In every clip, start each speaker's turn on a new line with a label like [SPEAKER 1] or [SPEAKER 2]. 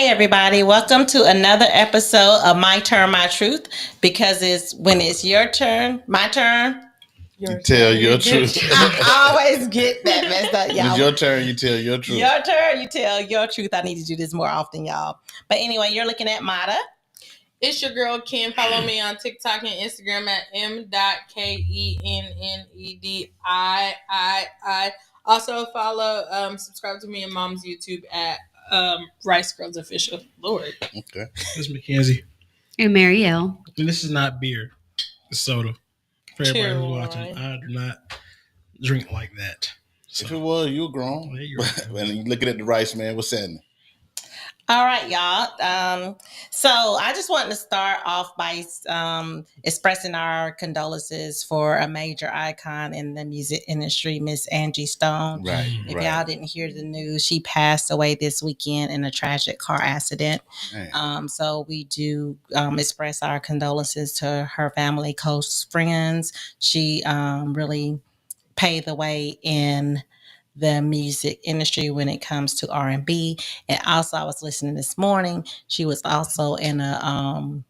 [SPEAKER 1] Hey everybody, welcome to another episode of My Turn, My Truth. Because it's when it's your turn, my turn.
[SPEAKER 2] You tell your truth.
[SPEAKER 1] I always get that messed up, y'all.
[SPEAKER 2] When it's your turn, you tell your truth.
[SPEAKER 1] Your turn, you tell your truth. I need to do this more often, y'all. But anyway, you're looking at Mata.
[SPEAKER 3] It's your girl Kim. Follow me on TikTok and Instagram at m.kennedi. Also follow, subscribe to me and Mom's YouTube at Rice Girls Official. Lord.
[SPEAKER 2] Okay.
[SPEAKER 4] This is Mackenzie.
[SPEAKER 5] And Marielle.
[SPEAKER 4] And this is not beer. It's soda. For everybody
[SPEAKER 3] Chill,
[SPEAKER 4] who's watching, I do not drink like that. So.
[SPEAKER 2] If it was, you're grown.
[SPEAKER 4] Yeah, you're right.
[SPEAKER 2] When you looking at the rice, man, what's happening?
[SPEAKER 1] All right, y'all. So I just wanted to start off by expressing our condolences for a major icon in the music industry, Miss Angie Stone.
[SPEAKER 2] Right.
[SPEAKER 1] If y'all didn't hear the news, she passed away this weekend in a tragic car accident. So we do express our condolences to her family, close friends. She really paved the way in the music industry when it comes to R&B. And also I was listening this morning, she was also in a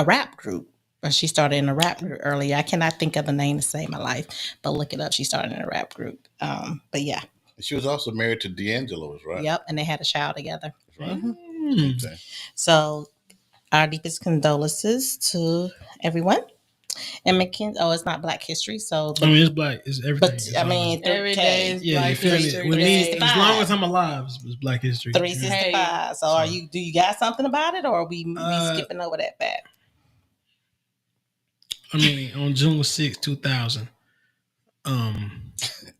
[SPEAKER 1] rap group. She started in a rap group earlier. I cannot think of the name to save my life, but look it up. She started in a rap group. But yeah.
[SPEAKER 2] She was also married to D'Angelo's, right?
[SPEAKER 1] Yep, and they had a child together.
[SPEAKER 2] Right.
[SPEAKER 1] Mm-hmm.
[SPEAKER 2] Okay.
[SPEAKER 1] So our deepest condolences to everyone. And Mackenzie, it's not Black History, so.
[SPEAKER 4] It's Black. It's everything.
[SPEAKER 1] But
[SPEAKER 4] It's
[SPEAKER 3] every day is
[SPEAKER 4] yeah,
[SPEAKER 3] Black
[SPEAKER 4] you feel
[SPEAKER 3] History
[SPEAKER 4] me?
[SPEAKER 3] Day.
[SPEAKER 4] As long as I'm alive, it's Black History.
[SPEAKER 1] 365.
[SPEAKER 3] Hey.
[SPEAKER 1] So do you got something about it, or are we skipping over that fact?
[SPEAKER 4] On June 6, 2000,
[SPEAKER 2] an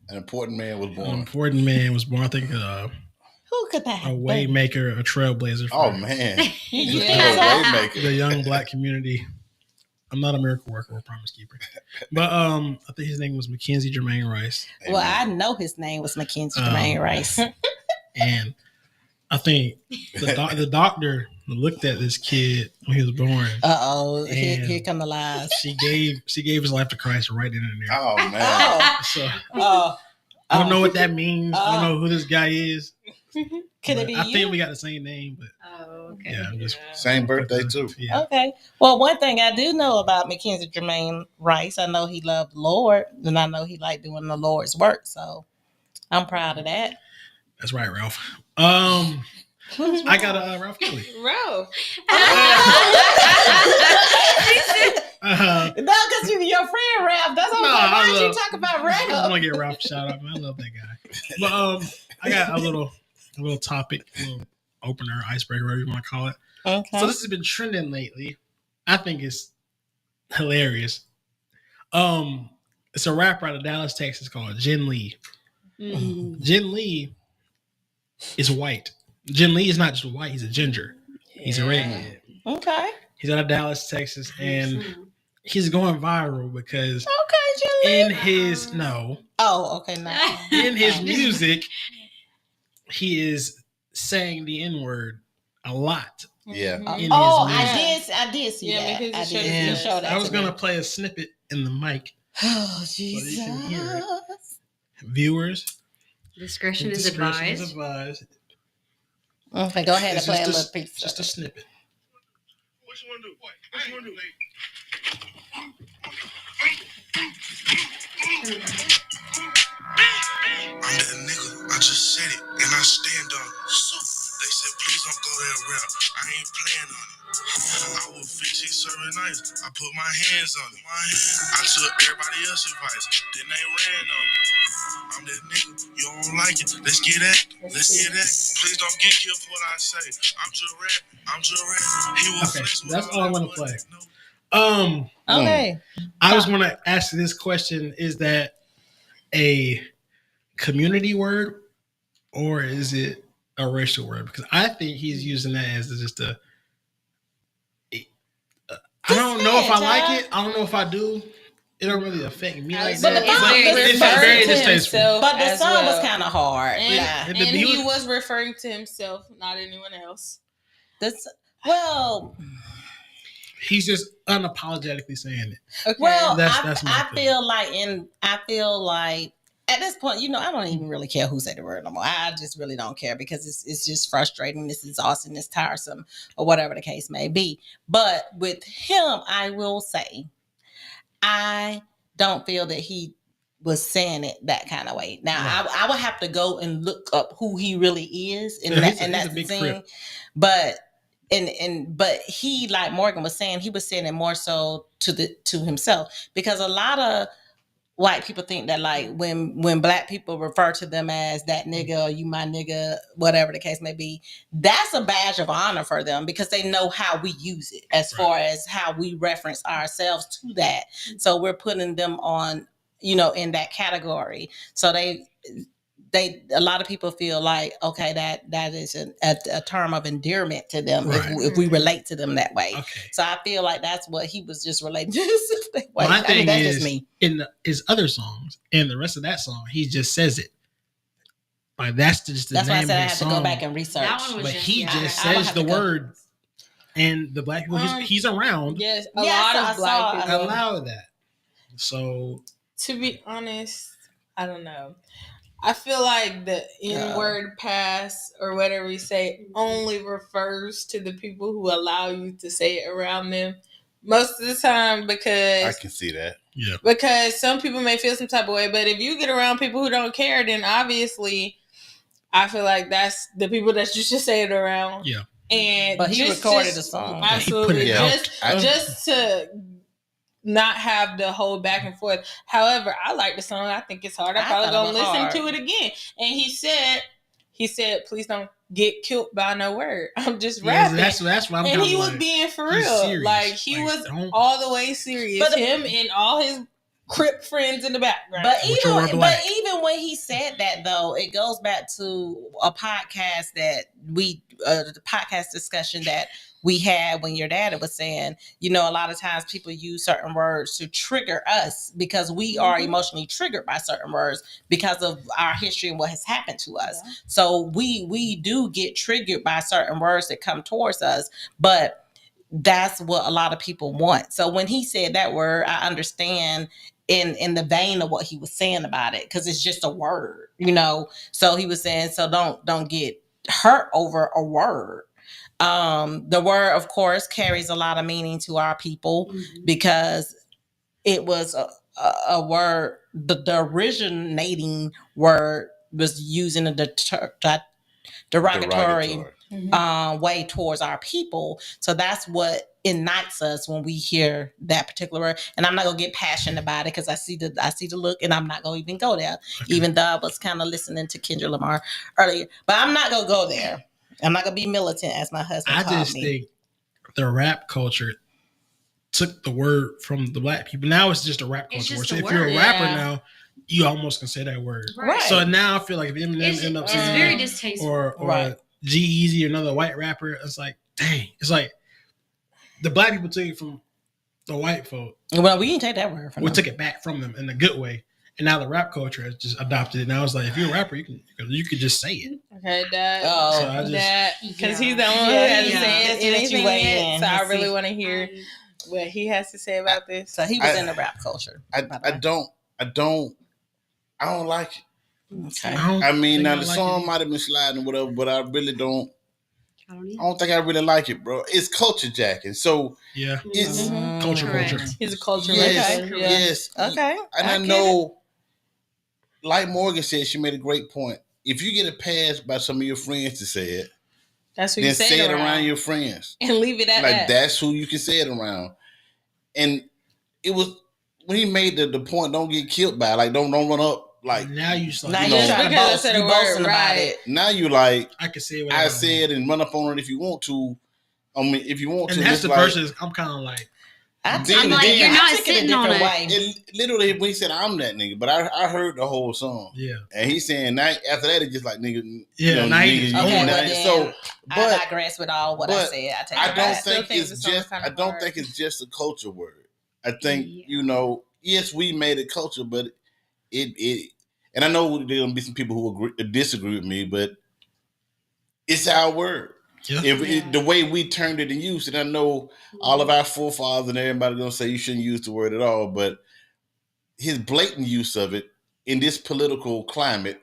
[SPEAKER 2] important man was born.
[SPEAKER 4] An important man was born. I think
[SPEAKER 1] Who could that have
[SPEAKER 4] a waymaker, a trailblazer.
[SPEAKER 2] Oh man,
[SPEAKER 1] yeah.
[SPEAKER 4] The young Black community. I'm not a miracle worker or promise keeper, but I think his name was Mackenzie Jermaine Rice.
[SPEAKER 1] Well, I know his name was Mackenzie Jermaine Rice,
[SPEAKER 4] and I think the doctor looked at this kid when he was born.
[SPEAKER 1] Here come the lies.
[SPEAKER 4] She gave his life to Christ right in and there.
[SPEAKER 2] Oh man.
[SPEAKER 4] So I don't know what that means. I don't know who this guy is.
[SPEAKER 1] Could it be
[SPEAKER 4] I
[SPEAKER 1] you?
[SPEAKER 4] think we got the same name, but
[SPEAKER 5] okay.
[SPEAKER 4] yeah,
[SPEAKER 2] Same birthday too.
[SPEAKER 4] Yeah.
[SPEAKER 1] Okay. Well, one thing I do know about Mackenzie Jermaine Rice, I know he loved the Lord, and I know he liked doing the Lord's work. So I'm proud of that.
[SPEAKER 4] That's right, Ralph. I got a Ralph Kelly.
[SPEAKER 3] Ralph.
[SPEAKER 1] No, because you're your friend, Ralph. That's all. Why did you talk about Ralph?
[SPEAKER 4] I want to get Ralph a shout out, man. I love that guy. But I got a little topic, a little opener, icebreaker, whatever you want to call it.
[SPEAKER 1] Okay.
[SPEAKER 4] So this has been trending lately. I think it's hilarious. It's a rapper out of Dallas, Texas called Jen Lee.
[SPEAKER 1] Mm-hmm.
[SPEAKER 4] Jen Lee is white. Jen Lee is not just white; he's a ginger. He's a redhead.
[SPEAKER 1] Okay.
[SPEAKER 4] He's out of Dallas, Texas, and he's going viral because
[SPEAKER 1] Jen Lee.
[SPEAKER 4] in his no.
[SPEAKER 1] Oh, okay. No.
[SPEAKER 4] In his music, he is saying the N-word a lot.
[SPEAKER 2] Yeah.
[SPEAKER 1] I did see that.
[SPEAKER 3] Because
[SPEAKER 1] you showed that.
[SPEAKER 4] I was gonna play a snippet in the mic.
[SPEAKER 1] Oh, Jesus.
[SPEAKER 4] So you can hear it. Viewers,
[SPEAKER 5] Discretion is advised.
[SPEAKER 1] Okay, go ahead and play a little piece.
[SPEAKER 4] Just a snippet.
[SPEAKER 6] What you want to do? What you want to do? I'm that nigga. I just said it and I stand on it. They said, please don't go that route. I ain't playing on it. I was 15 serving nights. I put my hands on it. I took everybody else's advice. Then they ran on it. I'm that nigga. You don't like it. Let's get at it. Please don't get killed for what I say. I'm just rapping.
[SPEAKER 4] Okay, that's all I'm gonna play.
[SPEAKER 1] Okay.
[SPEAKER 4] I just want to ask this question: is that a community word or is it a racial word? Because I think he's using that as just a. I don't know if I like it. I don't know if I do. It don't really affect me like
[SPEAKER 1] But
[SPEAKER 4] that.
[SPEAKER 1] it's
[SPEAKER 4] very distasteful.
[SPEAKER 1] But the song was kind of hard.
[SPEAKER 3] And he was referring to himself, not anyone else.
[SPEAKER 4] He's just unapologetically saying it.
[SPEAKER 3] Okay.
[SPEAKER 1] Well,
[SPEAKER 4] that's my
[SPEAKER 1] I feel like at this point, I don't even really care who said the word no more. I just really don't care because it's just frustrating. It's exhausting. It's tiresome, or whatever the case may be. But with him, I will say, I don't feel that he was saying it that kind of way. Now, I would have to go and look up who he really is, and that's the thing. But but he, like Morgan was saying, he was saying it more so to himself, because a lot of white people think that, like, when black people refer to them as that nigga, or you my nigga, whatever the case may be, that's a badge of honor for them, because they know how we use it as far as how we reference ourselves to that. So we're putting them on, in that category. So a lot of people feel like, okay, that is a term of endearment to them, if we relate to them that way. Okay. So I feel like that's what he was just relating to himself that way.
[SPEAKER 4] My thing is, just me. In his other songs and the rest of that song, he just says it. Like that's just the name of the song. That's why I said I had to go back and research.
[SPEAKER 5] But
[SPEAKER 4] he just says the word, and the black people he's around.
[SPEAKER 3] Yes, a lot of black people
[SPEAKER 4] allow that. So,
[SPEAKER 3] to be honest, I don't know. I feel like the N-word pass or whatever you say only refers to the people who allow you to say it around them most of the time, because
[SPEAKER 2] I can see that.
[SPEAKER 4] Yeah.
[SPEAKER 3] Because some people may feel some type of way, but if you get around people who don't care, then obviously I feel like that's the people that you should say it around.
[SPEAKER 4] Yeah.
[SPEAKER 3] But
[SPEAKER 1] he recorded a song.
[SPEAKER 3] Absolutely. Just to not have the whole back and forth. However, I like the song. I think it's hard. I'm probably gonna listen to it again. And he said, please don't get killed by no word. I'm just rapping.
[SPEAKER 4] That's what I'm.
[SPEAKER 3] And he was being for real. Like he was all the way serious. But him and all his Crip friends in the background.
[SPEAKER 1] But even when he said that, though, it goes back to a podcast that the podcast discussion that we had when your dad was saying, a lot of times people use certain words to trigger us because we are emotionally triggered by certain words because of our history and what has happened to us. Yeah. So we do get triggered by certain words that come towards us, but that's what a lot of people want. So when he said that word, I understand in the vein of what he was saying about it, because it's just a word, So he was saying, so don't get hurt over a word. The word, of course, carries a lot of meaning to our people because it was a word. The originating word was using a derogatory way towards our people. So that's what ignites us when we hear that particular word. And I'm not gonna get passionate about it because I see the look, and I'm not gonna even go there. Okay. Even though I was kind of listening to Kendrick Lamar earlier, but I'm not gonna go there. I'm not gonna be militant, as my husband called me. I just think the rap culture took the word from the black people. Now it's just a rap culture. So if you're a rapper now, you almost can say that word. Right. So now I feel like if Eminem end up saying
[SPEAKER 5] very distasteful,
[SPEAKER 4] or G-Eazy, another white rapper, it's like, dang, it's like the black people took it from the white folk.
[SPEAKER 1] Well, we didn't take that word from them.
[SPEAKER 4] We took it back from them in a good way. And now the rap culture has just adopted it. Now it's like, if you're a rapper, you can just say it.
[SPEAKER 3] Okay, because he's the only one who hasn't said anything yet. So I really want to hear what he has to say about this.
[SPEAKER 1] So he was in the rap culture.
[SPEAKER 2] I don't like it.
[SPEAKER 1] Okay.
[SPEAKER 2] I mean, now the song might have been sliding or whatever, but I really don't. I don't think I really like it, bro. It's culture jacking. So it's
[SPEAKER 4] culture.
[SPEAKER 3] He's a culture.
[SPEAKER 2] Yes.
[SPEAKER 1] Okay.
[SPEAKER 2] And I know, like Morgan said, she made a great point. If you get a pass by some of your friends to say it,
[SPEAKER 3] that's who
[SPEAKER 2] then
[SPEAKER 3] you
[SPEAKER 2] say it around your friends
[SPEAKER 3] and leave it at
[SPEAKER 2] like
[SPEAKER 3] that.
[SPEAKER 2] That's who you can say it around. And it was when he made the point, don't get killed by it. Like don't run up. Like
[SPEAKER 4] now you
[SPEAKER 3] just because I said a word
[SPEAKER 1] about it.
[SPEAKER 2] Now you like
[SPEAKER 4] I can say
[SPEAKER 2] I said and run up on it if you want to. I mean, if you want
[SPEAKER 4] and
[SPEAKER 2] to,
[SPEAKER 4] that's the person. I'm kind of like.
[SPEAKER 5] I'm like, you're not sitting on it.
[SPEAKER 2] It literally, when he said, "I'm that nigga," but I heard the whole song.
[SPEAKER 4] Yeah,
[SPEAKER 2] and he's saying that after that, it's just like nigga.
[SPEAKER 4] Yeah,
[SPEAKER 2] niggas. So,
[SPEAKER 1] but I digress with all what I said.
[SPEAKER 2] I don't think it's just a culture word. I think yes, we made it culture, but it. And I know there gonna be some people who disagree with me, but it's our word. Yeah. The way we turned it and used it, I know all of our forefathers and everybody gonna say you shouldn't use the word at all, but his blatant use of it in this political climate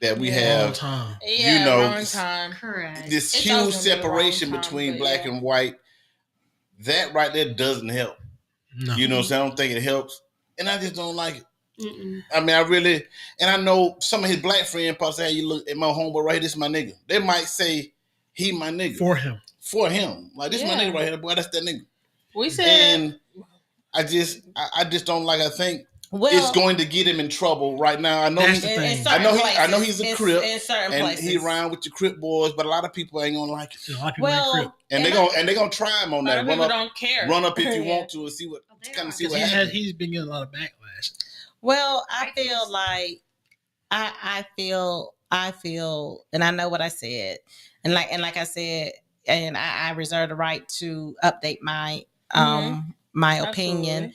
[SPEAKER 2] that we have,
[SPEAKER 3] wrong time.
[SPEAKER 5] Correct.
[SPEAKER 2] This huge separation between black and white, that right there doesn't help. No. You know what I'm saying? I don't think it helps. And I just don't like it. Mm-mm. I mean, I really, and I know some of his black friends probably say, hey, you look at my homeboy right here, this is my nigga. They might say he my nigga.
[SPEAKER 4] For him.
[SPEAKER 2] Like, this is my nigga right here, boy, that's that nigga.
[SPEAKER 3] We said.
[SPEAKER 2] And I just don't like, I think it's going to get him in trouble right now. I know he's a Crip.
[SPEAKER 1] In certain
[SPEAKER 2] and
[SPEAKER 1] places.
[SPEAKER 2] He around with the Crip boys, but a lot of people ain't gonna like it.
[SPEAKER 4] A lot of people ain't Crip.
[SPEAKER 2] And they're gonna try him on that.
[SPEAKER 3] Don't care.
[SPEAKER 2] Run up if you want to and see what happens.
[SPEAKER 4] He's been getting a lot of backlash.
[SPEAKER 1] Well, I feel like I feel, and I know what I said, and like I said, and I reserve the right to update my my opinion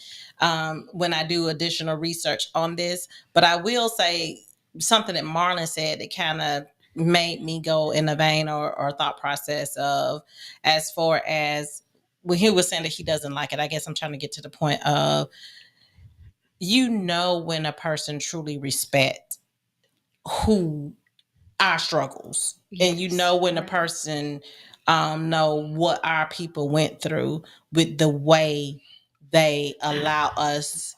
[SPEAKER 1] when I do additional research on this. But I will say something that Marlon said that kind of made me go in the vein or thought process of, as far as when he was saying that he doesn't like it. I guess I'm trying to get to the point of, when a person truly respect who our struggles, and when a person know what our people went through with the way they allow us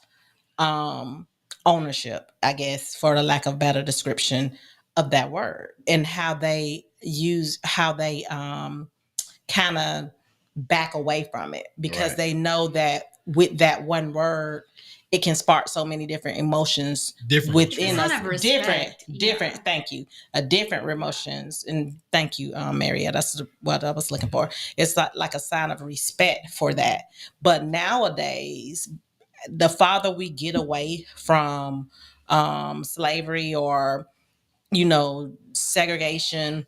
[SPEAKER 1] ownership, I guess, for the lack of better description of that word, and how they kind of back away from it, because they know that with that one word, it can spark so many different emotions within us. Different. Thank you. Different emotions. And thank you, Maria. That's what I was looking for. It's like a sign of respect for that. But nowadays, the farther we get away from slavery or, segregation,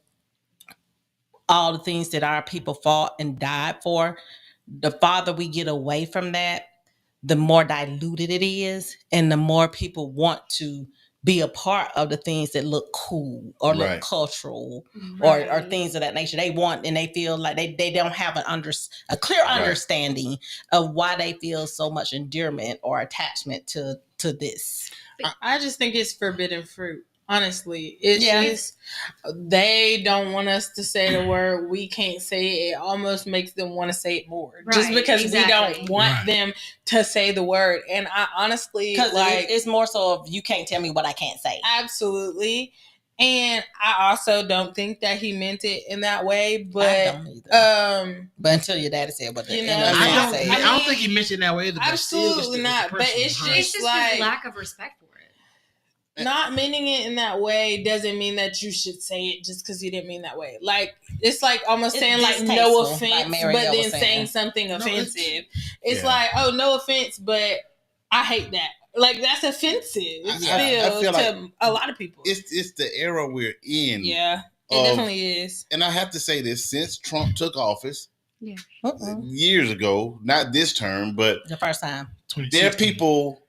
[SPEAKER 1] all the things that our people fought and died for, the farther we get away from that, the more diluted it is, and the more people want to be a part of the things that look cool or look cultural or things of that nature. They want, and they feel like they don't have a clear understanding of why they feel so much endearment or attachment to this.
[SPEAKER 3] I just think it's forbidden fruit. Honestly, it's just, they don't want us to say the word. We can't say it. It almost makes them want to say it more, just because we don't want them to say the word. And I honestly,
[SPEAKER 1] because it's more so of, you can't tell me what I can't say.
[SPEAKER 3] Absolutely. And I also don't think that he meant it in that way, but
[SPEAKER 1] I don't either. But until your daddy said what
[SPEAKER 4] I don't think he meant it that way either.
[SPEAKER 3] Absolutely not. But it's just like
[SPEAKER 5] lack of respect for it.
[SPEAKER 3] Not meaning it in that way doesn't mean that you should say it just because you didn't mean that way. Like, it's like almost saying like no offense, but then saying something offensive. It's like, oh, no offense, but I hate that. Like, that's offensive still to like a lot of people.
[SPEAKER 2] It's the era we're in.
[SPEAKER 3] Yeah, it definitely is.
[SPEAKER 2] And I have to say this, since Trump took office years ago, not this term, but
[SPEAKER 1] the first time,
[SPEAKER 2] there are people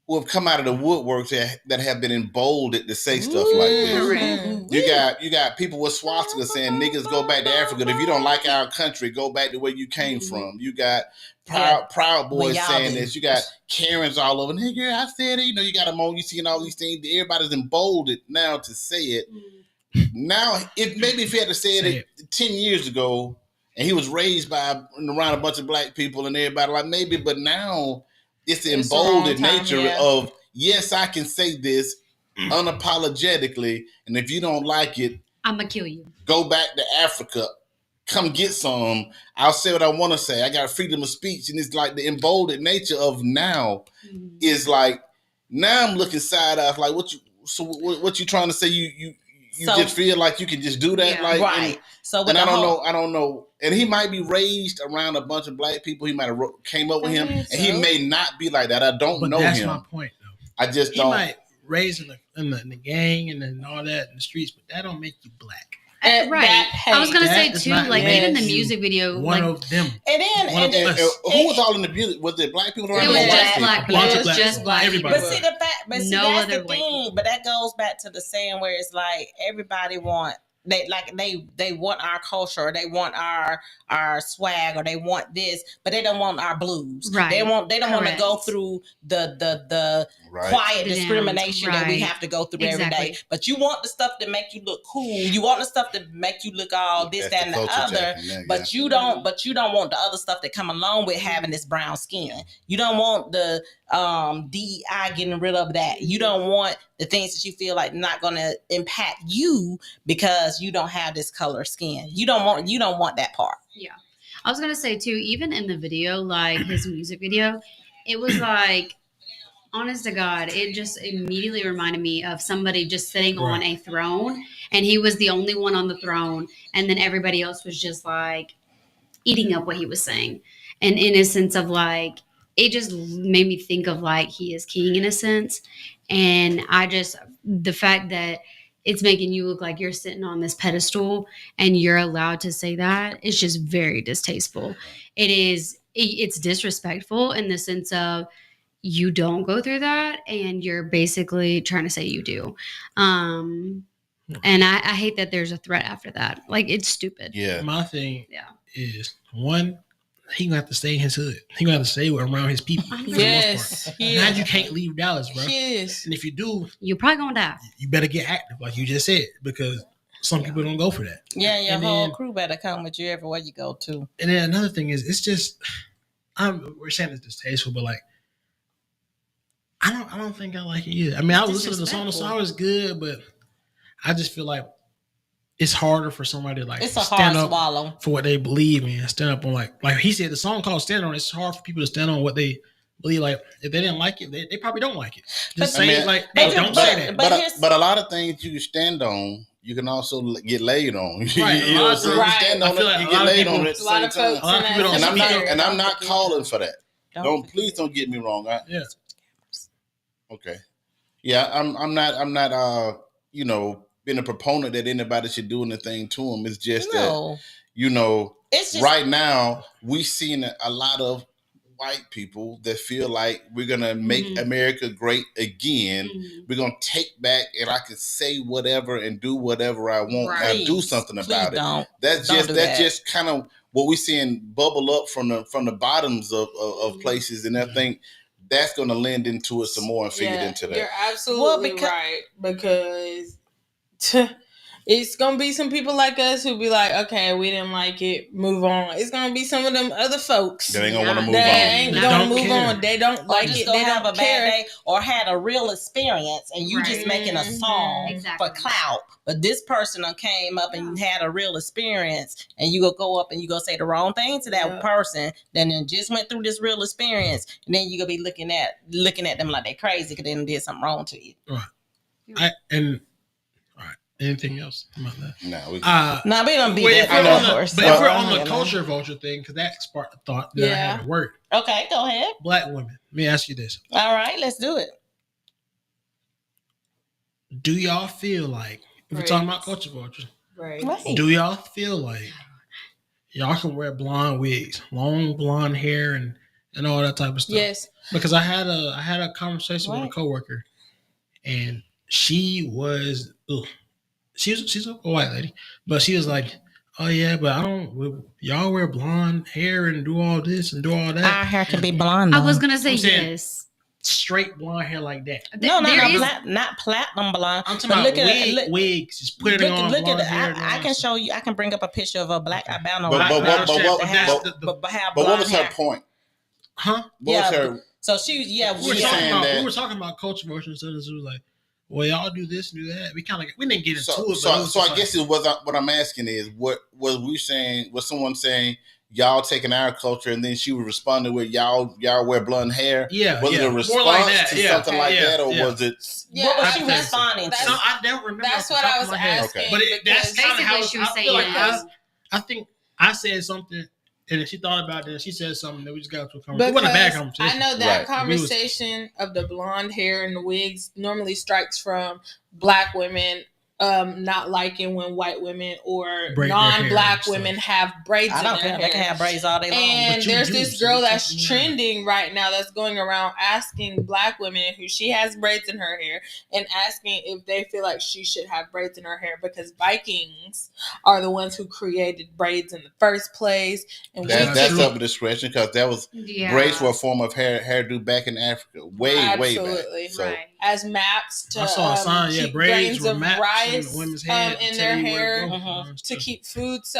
[SPEAKER 2] who have come out of the woodwork that have been emboldened to say stuff like this. You got people with swastikas saying niggas go back to Africa. If you don't like our country, go back to where you came from. You got Proud Boys saying this. You got Karens all over. Hey girl, I said it. You got them on. You seeing all these things. Everybody's emboldened now to say it. Now, if he had to say it 10 years ago, and he was raised around a bunch of black people and everybody, like maybe, but now it's the emboldened nature of, yes, I can say this unapologetically, and if you don't like it,
[SPEAKER 5] I'm gonna kill you.
[SPEAKER 2] Go back to Africa. Come get some. I'll say what I want to say. I got freedom of speech, and it's like the emboldened nature of now is like, now I'm looking side eye like, what you trying to say? You just feel like you can just do that,
[SPEAKER 1] right?
[SPEAKER 2] And I don't know. And he might be raised around a bunch of black people. He might have came up with him, and he may not be like that. I don't know him.
[SPEAKER 4] That's my point, though.
[SPEAKER 2] I just don't.
[SPEAKER 4] He might raised in the gang and then all that in the streets, but that don't make you black.
[SPEAKER 5] Right. I was gonna say too, like even the music video,
[SPEAKER 4] one of them.
[SPEAKER 1] And then
[SPEAKER 2] who was all in the music? Was it black people?
[SPEAKER 5] It was just black people. It was just black people.
[SPEAKER 1] But see the fact, that's the thing. But that goes back to the saying where it's like everybody want they want our culture, or they want our swag, or they want this, but they don't want our blues.
[SPEAKER 5] Right.
[SPEAKER 1] They don't want to go through the quiet discrimination that we have to go through every day. But you want the stuff that make you look cool. You want the stuff that make you look all this, that, and the other. But you don't want the other stuff that come along with having this brown skin. You don't want the DEI getting rid of that. You don't want the things that you feel like not going to impact you because you don't have this color skin. You don't want that part.
[SPEAKER 5] Yeah. I was going to say too, even in the video, like his music video, it was like, honest to God, it just immediately reminded me of somebody just sitting on a throne, and he was the only one on the throne, and then everybody else was just like eating up what he was saying. And in a sense of like, it just made me think of like he is king in a sense. And the fact that it's making you look like you're sitting on this pedestal and you're allowed to say that, it's just very distasteful. It's disrespectful in the sense of you don't go through that and you're basically trying to say you do. And I hate that there's a threat after that. Like, it's stupid.
[SPEAKER 2] Yeah.
[SPEAKER 4] My thing is, one, he gonna have to stay in his hood. He gonna have to stay around his people.
[SPEAKER 3] Yes.
[SPEAKER 4] Now you can't leave Dallas, bro.
[SPEAKER 3] Yes.
[SPEAKER 4] And if you do,
[SPEAKER 5] you're probably gonna die.
[SPEAKER 4] You better get active, like you just said, because some people don't go for that.
[SPEAKER 1] Yeah, your whole crew better come with you everywhere you go to.
[SPEAKER 4] And then another thing is, it's just, we're saying it's distasteful, but like, I don't think I like it either. I mean, I listen to the song. The song is good, but I just feel like it's harder for somebody to like stand up for what they believe in. Stand up on like he said, the song called "Stand On." It's hard for people to stand on what they believe. Like, if they didn't like it, they probably don't like it. Just say it like, hey, don't say that.
[SPEAKER 2] But a lot of things you can stand on, you can also get laid on.
[SPEAKER 4] Right.
[SPEAKER 2] You stand on it, you get laid on at the same time. And I'm not calling for that. Please don't get me wrong. Okay. Yeah, I'm not being a proponent that anybody should do anything to them. It's just that, it's just, right now we seen a lot of white people that feel like we're going to make America great again. We're going to take back, and I can say whatever and do whatever I want and do something about it. That's just kind of what we're seeing bubble up from the bottoms of places. And I think that's going to lend into it some more and feed into that.
[SPEAKER 3] You're absolutely right, because it's going to be some people like us who be like, okay, we didn't like it, move on. It's going to be some of them other folks
[SPEAKER 2] that ain't going to want to move on.
[SPEAKER 3] They ain't going to move on. They don't like it. They
[SPEAKER 1] have
[SPEAKER 3] don't
[SPEAKER 1] a bad day or had a real experience, and you just making a song for clout. But this person came up and had a real experience, and you go up and you go say the wrong thing to that person, then just went through this real experience, and then you gonna be looking at them like they crazy because they did something wrong to you.
[SPEAKER 4] Right. Anything else about that?
[SPEAKER 2] No, we
[SPEAKER 1] don't be
[SPEAKER 4] that.
[SPEAKER 1] But
[SPEAKER 4] if we're on the culture vulture thing, because that sparked the thought that I had to work.
[SPEAKER 1] Okay, go ahead.
[SPEAKER 4] Black women. Let me ask you this.
[SPEAKER 1] All right, let's do it.
[SPEAKER 4] Do y'all feel like, if we're talking about culture vulture,
[SPEAKER 3] right?
[SPEAKER 4] Do y'all feel like y'all can wear blonde wigs, long blonde hair, and all that type of stuff?
[SPEAKER 3] Yes.
[SPEAKER 4] Because I had a conversation with a coworker, and she was. She's a white lady, but she was like, "Oh yeah, but y'all wear blonde hair and do all this and do all that.
[SPEAKER 1] Our hair can be blonde. Though.
[SPEAKER 5] I was gonna say yes,
[SPEAKER 4] straight blonde hair like that.
[SPEAKER 1] No, not platinum blonde.
[SPEAKER 4] I'm talking about wigs. Just put it on.
[SPEAKER 1] Look at it. I can show you. I can bring up a picture of a black albino.
[SPEAKER 2] But what was her point?
[SPEAKER 4] Huh?
[SPEAKER 2] What was her?
[SPEAKER 1] So we
[SPEAKER 4] were talking about culture motion. So it was like, well, y'all do this, do that. We didn't get into it.
[SPEAKER 2] So I guess what I'm asking is, what was we saying? Was someone saying y'all taking our culture, and then she was responding with y'all wear blonde hair?
[SPEAKER 4] Yeah,
[SPEAKER 2] was it a response to something like that, or was it?
[SPEAKER 1] What was she responding to?
[SPEAKER 4] I don't remember.
[SPEAKER 3] That's what I was asking.
[SPEAKER 2] Okay.
[SPEAKER 4] But that's kind of how
[SPEAKER 5] she was saying.
[SPEAKER 4] I think I said something. And then she thought about it. She said something that we just got to a conversation. It wasn't a bad conversation.
[SPEAKER 3] I know that conversation of the blonde hair and the wigs normally strikes from black women not liking when white women or non-black women have braids in their hair.
[SPEAKER 1] They can have braids all day long.
[SPEAKER 3] And there's this girl that's trending right now that's going around asking black women who she has braids in her hair and asking if they feel like she should have braids in her hair because Vikings are the ones who created braids in the first place. And
[SPEAKER 2] that's up to discretion because that was braids were a form of hairdo back in Africa, way back. So.
[SPEAKER 3] Right. As maps to
[SPEAKER 4] I saw a sign,
[SPEAKER 3] keep
[SPEAKER 4] braids
[SPEAKER 3] grains of rice
[SPEAKER 4] in, women's head
[SPEAKER 3] in their hair to keep food. So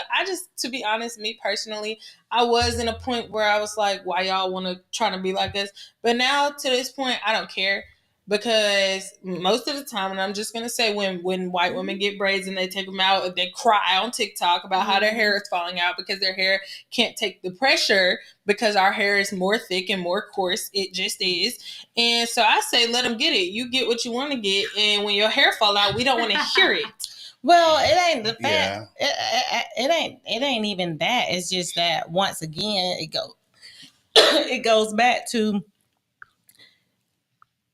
[SPEAKER 3] to be honest, me personally, I was in a point where I was like, why y'all want to try to be like this? But now to this point, I don't care. Because most of the time, and I'm just going to say when white women get braids and they take them out, they cry on TikTok about how their hair is falling out because their hair can't take the pressure because our hair is more thick and more coarse. It just is. And so I say, let them get it. You get what you want to get. And when your hair fall out, we don't want to hear it.
[SPEAKER 1] Well, it ain't the fact. Yeah. It ain't even that. It's just that once again, it goes back to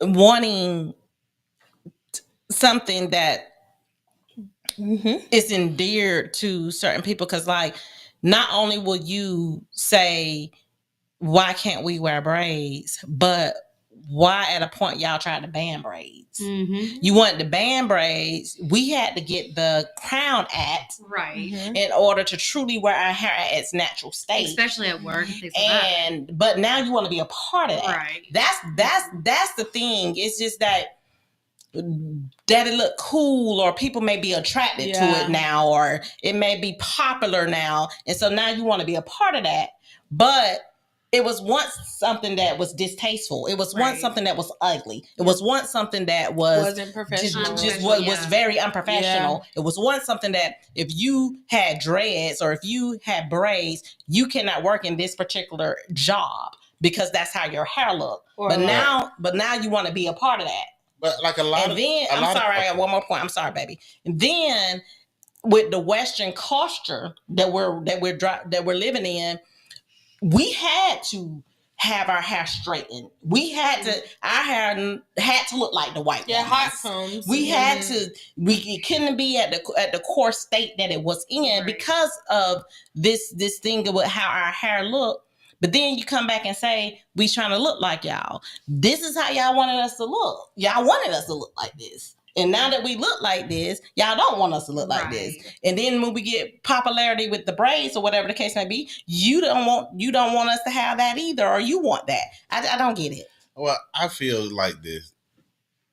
[SPEAKER 1] wanting something that is endeared to certain people, because like not only will you say why can't we wear braids, but why at a point y'all tried to ban braids? You wanted to ban braids. We had to get the Crown Act in order to truly wear our hair at its natural state,
[SPEAKER 5] especially at work.
[SPEAKER 1] But now you want to be a part of that.
[SPEAKER 5] Right.
[SPEAKER 1] That's the thing. It's just that it look cool, or people may be attracted to it now, or it may be popular now, and so now you want to be a part of that. But it was once something that was distasteful. It was once something that was ugly. It was once something that wasn't professional. Was very unprofessional. Yeah. It was once something that if you had dreads or if you had braids, you cannot work in this particular job because that's how your hair looked. But now you want to be a part of that.
[SPEAKER 2] But like a lot.
[SPEAKER 1] I got one more point. I'm sorry, baby. And then with the Western culture that we're living in, we had to have our hair straightened. Our hair had to look like the white ones.
[SPEAKER 3] Hot combs.
[SPEAKER 1] It couldn't be at the core state that it was in because of this thing with how our hair looked. But then you come back and say, we trying to look like y'all. This is how y'all wanted us to look. Y'all wanted us to look like this. And now that we look like this, y'all don't want us to look like this. And then when we get popularity with the braids or whatever the case may be, you don't want us to have that either, or you want that. I don't get it.
[SPEAKER 2] Well, I feel like this.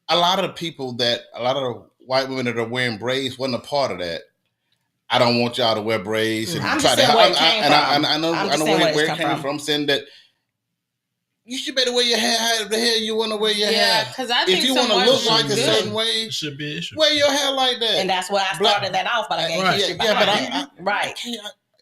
[SPEAKER 2] A lot of white women that are wearing braids wasn't a part of that. I don't want y'all to wear braids. And
[SPEAKER 1] I'm just saying where it came from.
[SPEAKER 2] I know where it came from. I'm saying that you should better wear your hair how the hell you want to wear your hair.
[SPEAKER 3] Yeah, because I think
[SPEAKER 2] if you want to look like a certain way,
[SPEAKER 4] it should be.
[SPEAKER 2] Wear your hair like that.
[SPEAKER 1] And that's why I started that off. But I gave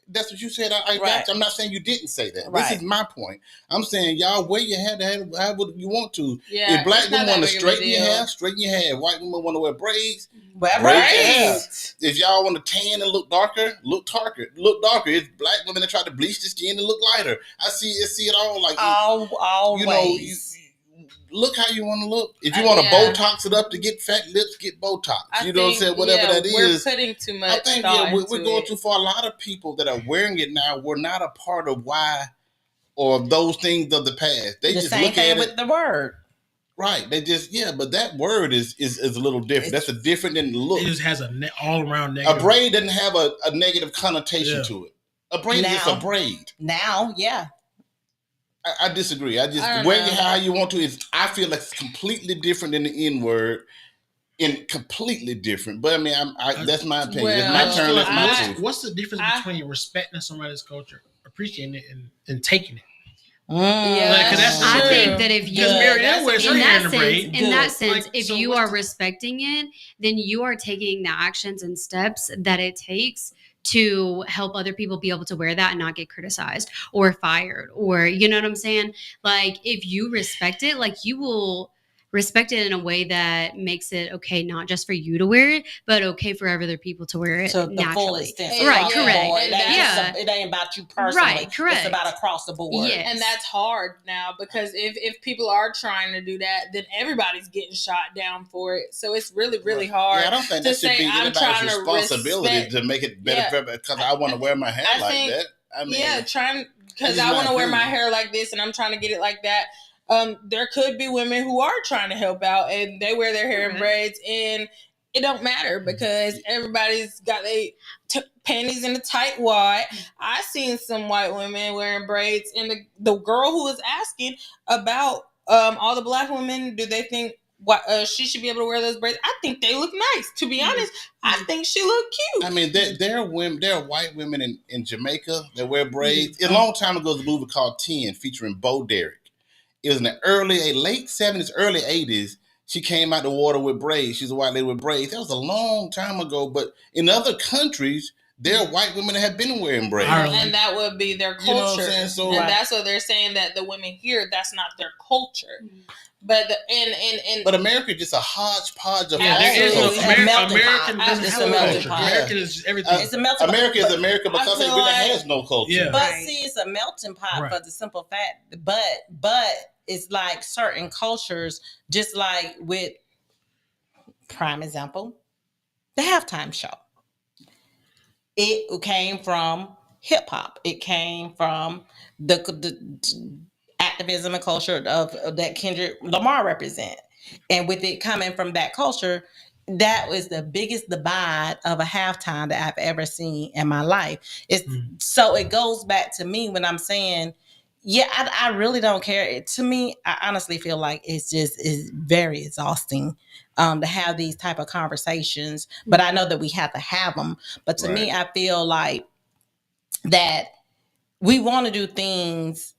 [SPEAKER 2] that's what you said. I'm not saying you didn't say that. This is my point. I'm saying y'all wear your hair however you want to.
[SPEAKER 3] Yeah,
[SPEAKER 2] if black women want to straighten your hair, straighten your hair. If white women want to wear braids, braid your hair. If y'all want to tan and look darker, look darker. It's black women that try to bleach the skin and look lighter. I see it all like
[SPEAKER 1] always.
[SPEAKER 2] Look how you want to look. If you want to Botox it up to get fat lips, get Botox. You know what I'm saying? Whatever that is.
[SPEAKER 3] We're putting too much.
[SPEAKER 2] I think we're going too far. A lot of people that are wearing it now were not a part of why or those things of the past. They just look at it
[SPEAKER 1] with the word.
[SPEAKER 2] Right. They just but that word is a little different. That's a different than look.
[SPEAKER 4] It just has all around negative.
[SPEAKER 2] A braid doesn't have a negative connotation to it. A braid is just a braid.
[SPEAKER 1] Now,
[SPEAKER 2] I disagree. I wear your hair how you want to. I feel like it's completely different than the N word, and completely different. But I mean, that's my opinion. It's my turn. That's my truth.
[SPEAKER 4] What's the difference between respecting somebody's culture, appreciating it, and taking it?
[SPEAKER 5] I think that if you, in that sense, if you are respecting it, then you are taking the actions and steps that it takes to help other people be able to wear that and not get criticized or fired, or you know what I'm saying? Like if you respect it, like you will respect it in a way that makes it okay, not just for you to wear it, but okay for other people to wear it
[SPEAKER 1] to
[SPEAKER 5] naturally.
[SPEAKER 1] the full extent.
[SPEAKER 5] Right, correct.
[SPEAKER 1] It ain't about you personally.
[SPEAKER 5] Right, correct.
[SPEAKER 1] It's about across the board.
[SPEAKER 5] Yes.
[SPEAKER 3] And that's hard now because if people are trying to do that, then everybody's getting shot down for it. So it's really, really hard.
[SPEAKER 2] Yeah, I don't think that should be anybody's responsibility to make it better because I want to wear my hair like that. I mean,
[SPEAKER 3] because I want to wear my hair like this and I'm trying to get it like that. There could be women who are trying to help out and they wear their hair in braids and it don't matter because everybody's got their panties in a tight wad. I seen some white women wearing braids and the girl who was asking about all the black women, do they think she should be able to wear those braids? I think they look nice. To be honest, I think she look cute. I
[SPEAKER 2] mean, there are white women in Jamaica that wear braids. A long time ago, there was a movie called 10 featuring Bo Derek. It was in the late 70s, early 80s. She came out the water with braids. She's a white lady with braids. That was a long time ago. But in other countries, there are white women that have been wearing braids.
[SPEAKER 3] And that would be their culture.
[SPEAKER 2] You know what I'm saying? So,
[SPEAKER 3] and that's what they're saying, that the women here, that's not their culture. But
[SPEAKER 2] but America is just a hodgepodge of
[SPEAKER 1] American
[SPEAKER 4] is everything.
[SPEAKER 1] It's a melting pot.
[SPEAKER 2] America is America because it really has no culture.
[SPEAKER 1] Yeah. But see, it's a melting pot for the simple fact. But it's like certain cultures, just like with prime example, the halftime show. It came from hip hop. It came from the activism and culture of that Kendrick Lamar represent. And with it coming from that culture, that was the biggest divide of a halftime that I've ever seen in my life. So it goes back to me when I'm saying, I really don't care. To me, I honestly feel like it's very exhausting to have these type of conversations. But I know that we have to have them. But to me, I feel like that we want to do things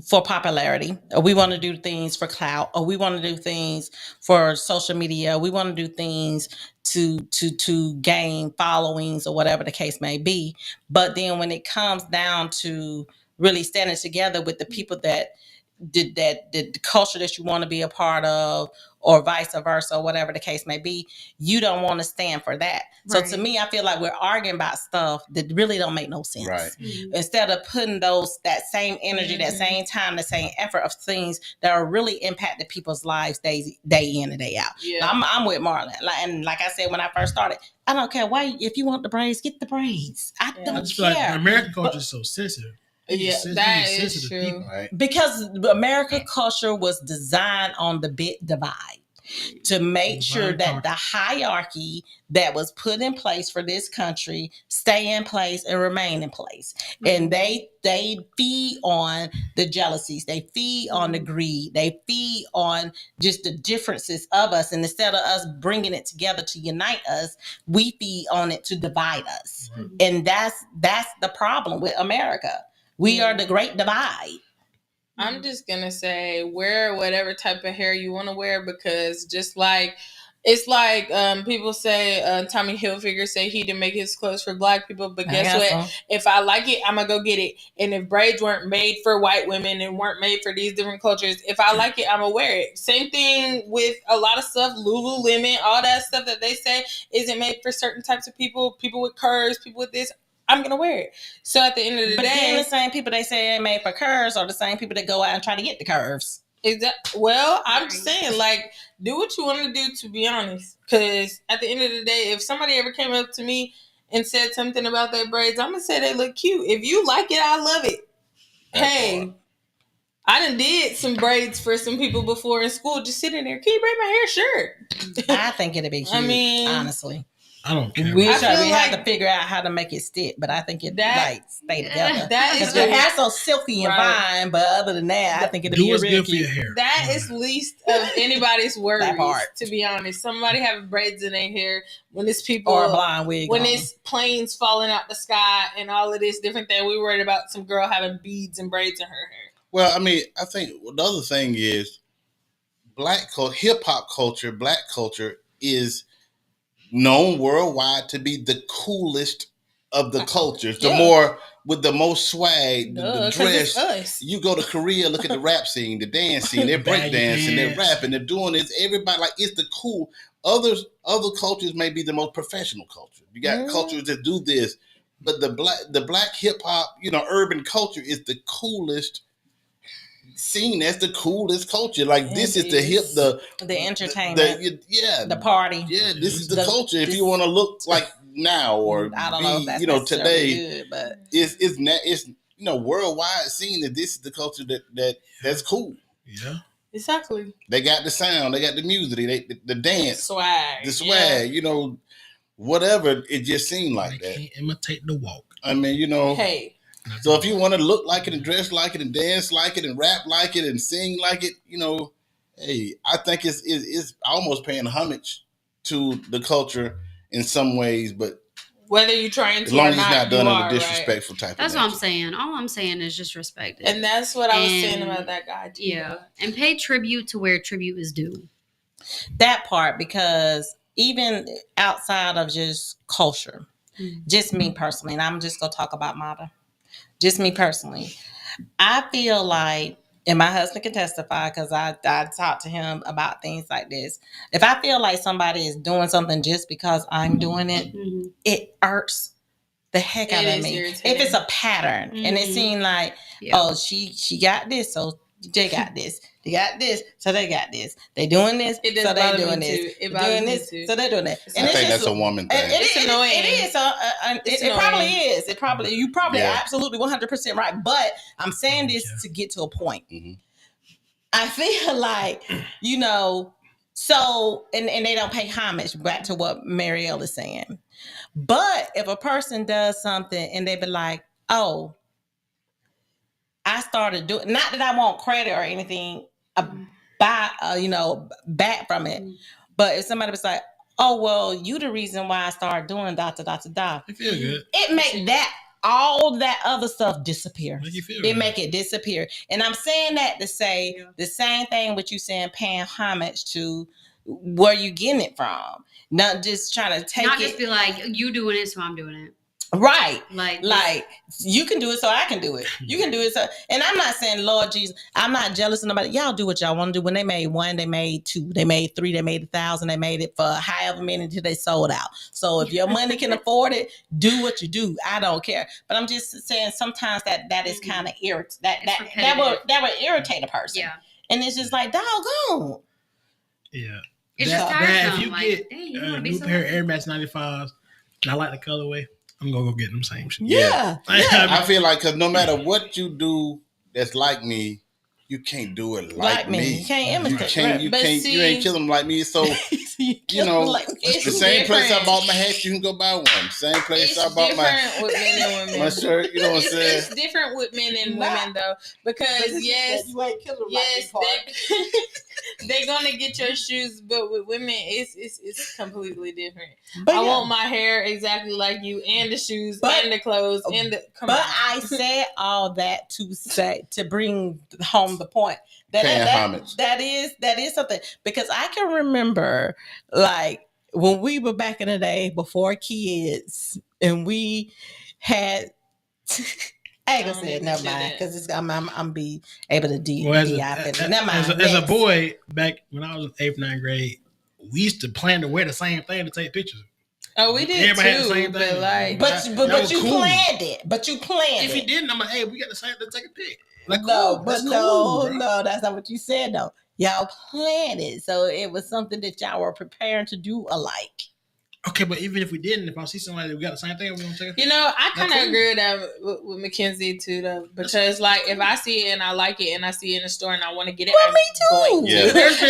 [SPEAKER 1] for popularity, or we want to do things for clout, or we want to do things for social media. We want to do things to gain followings or whatever the case may be. But then when it comes down to really standing together with the people that did the culture that you want to be a part of, or vice versa, or whatever the case may be, you don't want to stand for that. Right. So to me, I feel like we're arguing about stuff that really don't make no sense. Right. Instead of putting that same energy, that same time, the same effort of things that are really impacting people's lives day in and day out. Yeah. I'm with Marlon. Like I said when I first started, I don't care why. If you want the braids, get the braids. I don't care.
[SPEAKER 4] Like American culture is so sensitive.
[SPEAKER 3] That is true.
[SPEAKER 1] People, right? Because American culture was designed on the big divide to make sure that the hierarchy that was put in place for this country stay in place and remain in place. And they feed on the jealousies, they feed on the greed, they feed on just the differences of us. And instead of us bringing it together to unite us, we feed on it to divide us. And that's the problem with America. We are the great divide.
[SPEAKER 3] I'm just going to say wear whatever type of hair you want to wear, because just like, it's like people say, Tommy Hilfiger say he didn't make his clothes for black people, but guess what? If I like it, I'm going to go get it. And if braids weren't made for white women and weren't made for these different cultures, if I like it, I'm going to wear it. Same thing with a lot of stuff, Lululemon, all that stuff that they say isn't made for certain types of people with curves, people with this. I'm going to wear it. So at the end of the day,
[SPEAKER 1] the same people they say ain't made for curves are the same people that go out and try to get the curves.
[SPEAKER 3] Well, I'm just saying, like, do what you want to do, to be honest. Because at the end of the day, if somebody ever came up to me and said something about their braids, I'm going to say they look cute. If you like it, I love it. Hey, I done did some braids for some people before in school. Just sitting there, can you braid my hair? Sure.
[SPEAKER 1] I think it'd be cute, honestly.
[SPEAKER 4] I don't care.
[SPEAKER 1] We have to figure out how to make it stick, but I think it stay together. Because your hair's so silky and fine, but other than that, I think it'll be real cute.
[SPEAKER 4] For your hair.
[SPEAKER 3] That is least of anybody's worries, to be honest. Somebody having braids in their hair when it's people,
[SPEAKER 1] or a blonde wig,
[SPEAKER 3] when it's planes falling out the sky and all of this different thing. We worried about some girl having beads and braids in her hair.
[SPEAKER 2] Well, I mean, I think the other thing is black culture, hip hop culture, black culture is known worldwide to be the coolest of the cultures. The more with the most swag, the dress. You go to Korea, look at the rap scene, the dance scene. They're breakdancing, they're rapping, they're doing this. Everybody like it's the cool. Other cultures may be the most professional culture. You got cultures that do this, but the black hip hop, urban culture is the coolest. Seen as the coolest culture, like this is the
[SPEAKER 1] entertainment, the party.
[SPEAKER 2] Yeah, this is the culture. If you want to look like now or
[SPEAKER 1] I don't know if that's
[SPEAKER 2] today,
[SPEAKER 1] good, but
[SPEAKER 2] it's worldwide seen that this is the culture that's cool.
[SPEAKER 3] Yeah, exactly.
[SPEAKER 2] They got the sound, they got the music, the dance, the swag. Whatever. It just seemed like that.
[SPEAKER 4] Can't imitate the walk.
[SPEAKER 2] I mean,
[SPEAKER 3] Hey.
[SPEAKER 2] So if you want to look like it and dress like it and dance like it and rap like it and sing like it, hey, I think it's almost paying homage to the culture in some ways, but
[SPEAKER 3] whether you're trying to
[SPEAKER 2] as long
[SPEAKER 3] or
[SPEAKER 2] as
[SPEAKER 3] not,
[SPEAKER 2] it's not done in a disrespectful type
[SPEAKER 5] That's
[SPEAKER 2] of
[SPEAKER 5] what I'm saying. All I'm saying is just respect it.
[SPEAKER 3] And that's what I was saying about that guy too.
[SPEAKER 5] Yeah. And pay tribute to where tribute is due.
[SPEAKER 1] That part, because even outside of just culture, just me personally, and I'm just going to talk about Mata. Just me personally, I feel like, and my husband can testify because I talked to him about things like this. If I feel like somebody is doing something just because I'm doing it, it irks the heck out of me. Irritating. If it's a pattern and it seems like, she got this, so they got this. They got this, so they got this. They doing this, so they doing this. They doing this, so they doing that.
[SPEAKER 2] And I think that's a woman thing.
[SPEAKER 1] It's annoying. It is. It probably is. You probably absolutely 100% right. But I'm saying this to get to a point. Mm-hmm. I feel like, so, and they don't pay homage, back to what Marielle is saying. But if a person does something and they be like, oh, I started doing, not that I want credit or anything back from it, but if somebody was like, oh, well, you the reason why I started doing da.
[SPEAKER 4] I feel good.
[SPEAKER 1] It make all that other stuff disappear. Make it disappear. And I'm saying that to say the same thing with you saying paying homage to where you getting it from. Not just trying to take it.
[SPEAKER 5] Not just be like, you doing it, so I'm doing it.
[SPEAKER 1] Right. Like you can do it, so I can do it. You can do it, so, and I'm not saying, Lord Jesus, I'm not jealous of nobody. Y'all do what y'all want to do. When they made one, they made two, they made three, they made 1,000, they made it for however many until they sold out. So if your money can afford it, do what you do. I don't care. But I'm just saying sometimes that is kind of irritating. That would irritate a person. Yeah. And it's just like, doggone.
[SPEAKER 4] Yeah.
[SPEAKER 5] It's just tiresome.
[SPEAKER 4] If you get a new pair of Air Max 95s, and I like the colorway, I'm going to go get them same shit.
[SPEAKER 1] Yeah.
[SPEAKER 2] I feel like, because no matter what you do that's like me, you can't do it like me.
[SPEAKER 1] You can't imitate.
[SPEAKER 2] You ain't killing them like me. So, the same place I bought my hat, you can go buy one. Same place I bought my shirt. You know what I'm saying?
[SPEAKER 3] It's different with men and women, though. Because, they're going to get your shoes, but with women, it's completely different. But I want my hair exactly like you, and the shoes, and the clothes, and the...
[SPEAKER 1] I said all that to bring home the point that is something, because I can remember like when we were back in the day before kids and we had I ain't gonna say it, never mind, because I'm be able to
[SPEAKER 4] as a boy back when I was in 8th, 9th grade, we used to plan to wear the same thing to take pictures.
[SPEAKER 3] Oh, we did.
[SPEAKER 4] Everybody had the same thing.
[SPEAKER 1] But you planned it. But you planned it.
[SPEAKER 4] If you didn't, I'm like, hey, we got the same to take a pic. Like,
[SPEAKER 1] no, that's not what you said though. Y'all planned it, so it was something that y'all were preparing to do alike.
[SPEAKER 4] Okay, but even if we didn't, if I see somebody that we got the same thing, we gonna take it.
[SPEAKER 3] I kind of agree with that with Mackenzie too, though, because like if I see it and I like it and I see it in the store and I want to get it,
[SPEAKER 1] me too.
[SPEAKER 3] Yeah.
[SPEAKER 1] But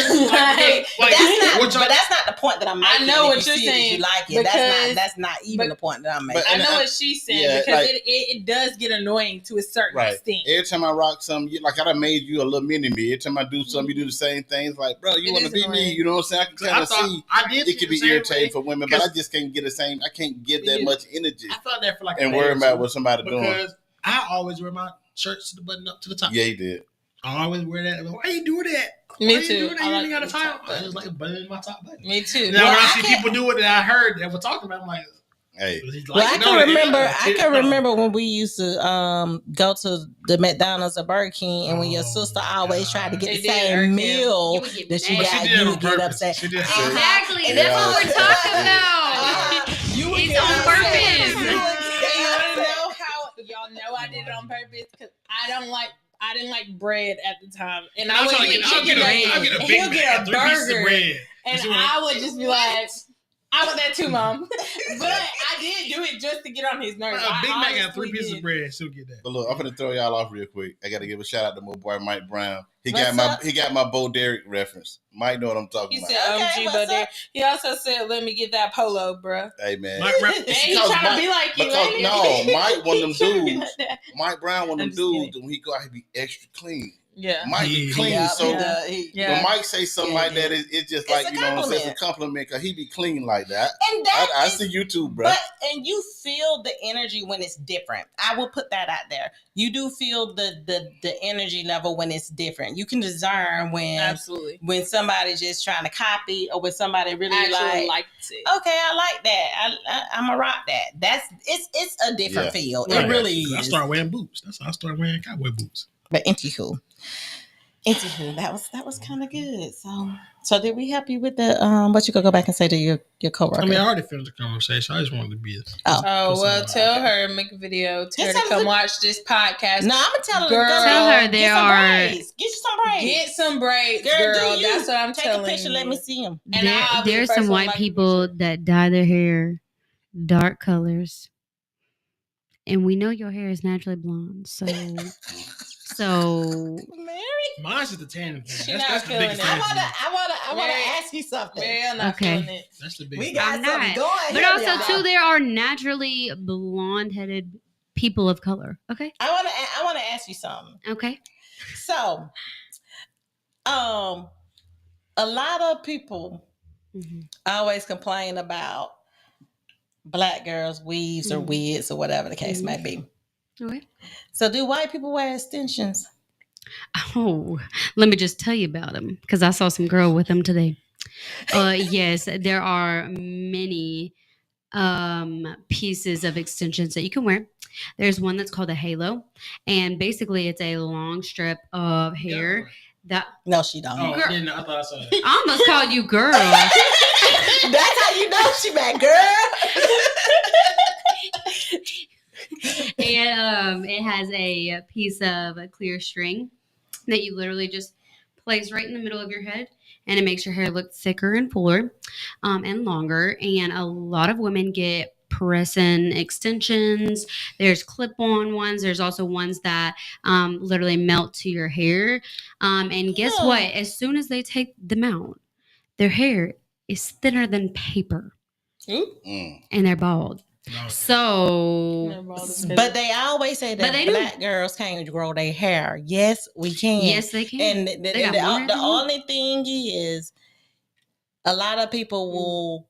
[SPEAKER 1] that's not the point that I'm making.
[SPEAKER 3] I know what you're saying.
[SPEAKER 1] You like it. That's not even the point that I'm making.
[SPEAKER 3] I know what she's saying, because it does get annoying to a certain extent.
[SPEAKER 2] Every time I rock something, like I done made you a little mini me. Every time I do something, you do the same things. Like, bro, you want to be annoying. Me? You know what I'm saying? I can kind of see it could be irritating for women, but I just can't get the same. I can't give that much energy.
[SPEAKER 4] I thought that for like
[SPEAKER 2] and worry about what somebody doing.
[SPEAKER 4] Because I always wear my shirts to the button up to the top.
[SPEAKER 2] Yeah, he did.
[SPEAKER 4] I always wear that. Why you do that?
[SPEAKER 3] Me too.
[SPEAKER 4] You ain't got a tie. I just like buttoning my top button.
[SPEAKER 3] Me too.
[SPEAKER 4] Now when I see people do it that I heard that we're talking about, I'm like,
[SPEAKER 2] Hey.
[SPEAKER 1] Well, I can remember when we used to go to the McDonald's or Burger King, and when your sister always tried to get the same meal that you got, you would get upset.
[SPEAKER 5] Exactly. That's what we're talking about. It's on purpose.
[SPEAKER 3] Y'all know I did it on purpose because I didn't like bread at the time, and I would he'll get a burger, and I would just be like, I want that too, Mom. But I did do it just to get on his nerves.
[SPEAKER 4] Big Mac got 3 pieces of bread. She'll get that.
[SPEAKER 2] But look, I'm gonna throw y'all off real quick. I gotta give a shout out to my boy Mike Brown. He got my Bo Derek reference. Mike know what I'm talking about.
[SPEAKER 3] He said, Bo Derek. He also said, let me get that polo, bro.
[SPEAKER 2] Hey, man.
[SPEAKER 3] Mike Brown. And he trying to be like you, ain't he?
[SPEAKER 2] No, Mike one of them dudes. Mike Brown one of them dudes, and when he go out, he be extra clean.
[SPEAKER 3] Yeah.
[SPEAKER 2] Mike be clean. When Mike say something like that, it's just like, you know, it's a compliment because he be clean like that. And I see you too, bro.
[SPEAKER 1] And you feel the energy when it's different. I will put that out there. You do feel the energy level when it's different. You can discern when somebody's just trying to copy or when somebody really likes it. Okay, I like that. I'm gonna rock that. It's a different feel. Right. It really is.
[SPEAKER 4] I started wearing boots. That's how I started wearing cowboy boots.
[SPEAKER 1] But anywho, that was kind of good. So did we help you with the what you could go back and say to your coworker?
[SPEAKER 4] I mean, I already finished the conversation. I just wanted to be
[SPEAKER 3] well, tell her, make a video, tell her to come watch this podcast.
[SPEAKER 1] No, I'm gonna tell her.
[SPEAKER 5] Tell her there are.
[SPEAKER 1] Get you some braids.
[SPEAKER 3] Get some braids, girl. That's what I'm telling you.
[SPEAKER 1] Take a picture. Let me see them.
[SPEAKER 5] There are some white people that dye their hair dark colors, and we know your hair is naturally blonde, so. So,
[SPEAKER 1] Mary,
[SPEAKER 4] mine's is the tan thing.
[SPEAKER 3] That's the biggest.
[SPEAKER 1] I wanna ask you something.
[SPEAKER 3] Mary, not feeling it.
[SPEAKER 4] That's the biggest.
[SPEAKER 1] We got something going.
[SPEAKER 5] But also too, there are naturally blonde-headed people of color. Okay.
[SPEAKER 1] I wanna ask you something.
[SPEAKER 5] Okay.
[SPEAKER 1] So, a lot of people always complain about black girls' weaves or wigs or whatever the case may be.
[SPEAKER 5] Okay.
[SPEAKER 1] So do white people wear extensions?
[SPEAKER 5] Oh, let me just tell you about them because I saw some girl with them today. Yes, there are many pieces of extensions that you can wear. There's one that's called a halo, and basically it's a long strip of hair.
[SPEAKER 1] No, she don't.
[SPEAKER 4] Oh, I thought I saw that.
[SPEAKER 5] I almost called you girl.
[SPEAKER 1] That's how you know she bad, girl.
[SPEAKER 5] And it has a piece of a clear string that you literally just place right in the middle of your head, and it makes your hair look thicker and fuller and longer. And a lot of women get press-in extensions. There's clip-on ones. There's also ones that literally melt to your hair. And guess what? As soon as they take them out, their hair is thinner than paper. And they're bald. No. So,
[SPEAKER 1] but they always say that black girls can't grow their hair. Yes, we can.
[SPEAKER 5] Yes, they can.
[SPEAKER 1] And the only thing is, a lot of people will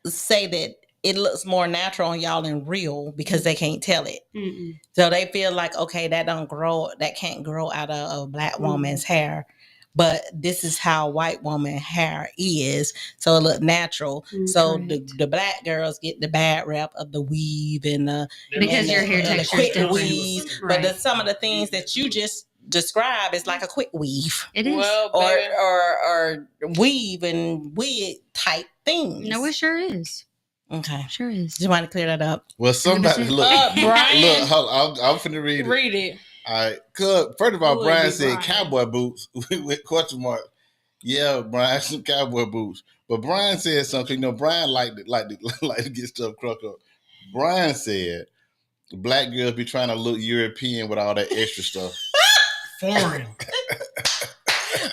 [SPEAKER 1] say that it looks more natural on y'all than real because they can't tell it. Mm-mm. So they feel like, okay, that can't grow out of a black woman's hair. But this is how white woman hair is, so it look natural. So the black girls get the bad rap of the weave and
[SPEAKER 5] because your hair texture is different.
[SPEAKER 1] Weave. Right. But some of the things that you just describe is like a quick weave.
[SPEAKER 5] It is,
[SPEAKER 1] or weave and wig type things.
[SPEAKER 5] No, it sure is.
[SPEAKER 1] Okay,
[SPEAKER 5] sure is.
[SPEAKER 1] You want to clear that up?
[SPEAKER 2] Well, somebody look,
[SPEAKER 3] Brian.
[SPEAKER 2] Look, hold on, I'm finna read it.
[SPEAKER 3] Read it.
[SPEAKER 2] All right, good. First of all, Brian said cowboy boots with question mark. Yeah, Brian, some cowboy boots. But Brian said something. You know, Brian like to get stuff crunk up. Brian said black girls be trying to look European with all that extra stuff.
[SPEAKER 4] Foreign.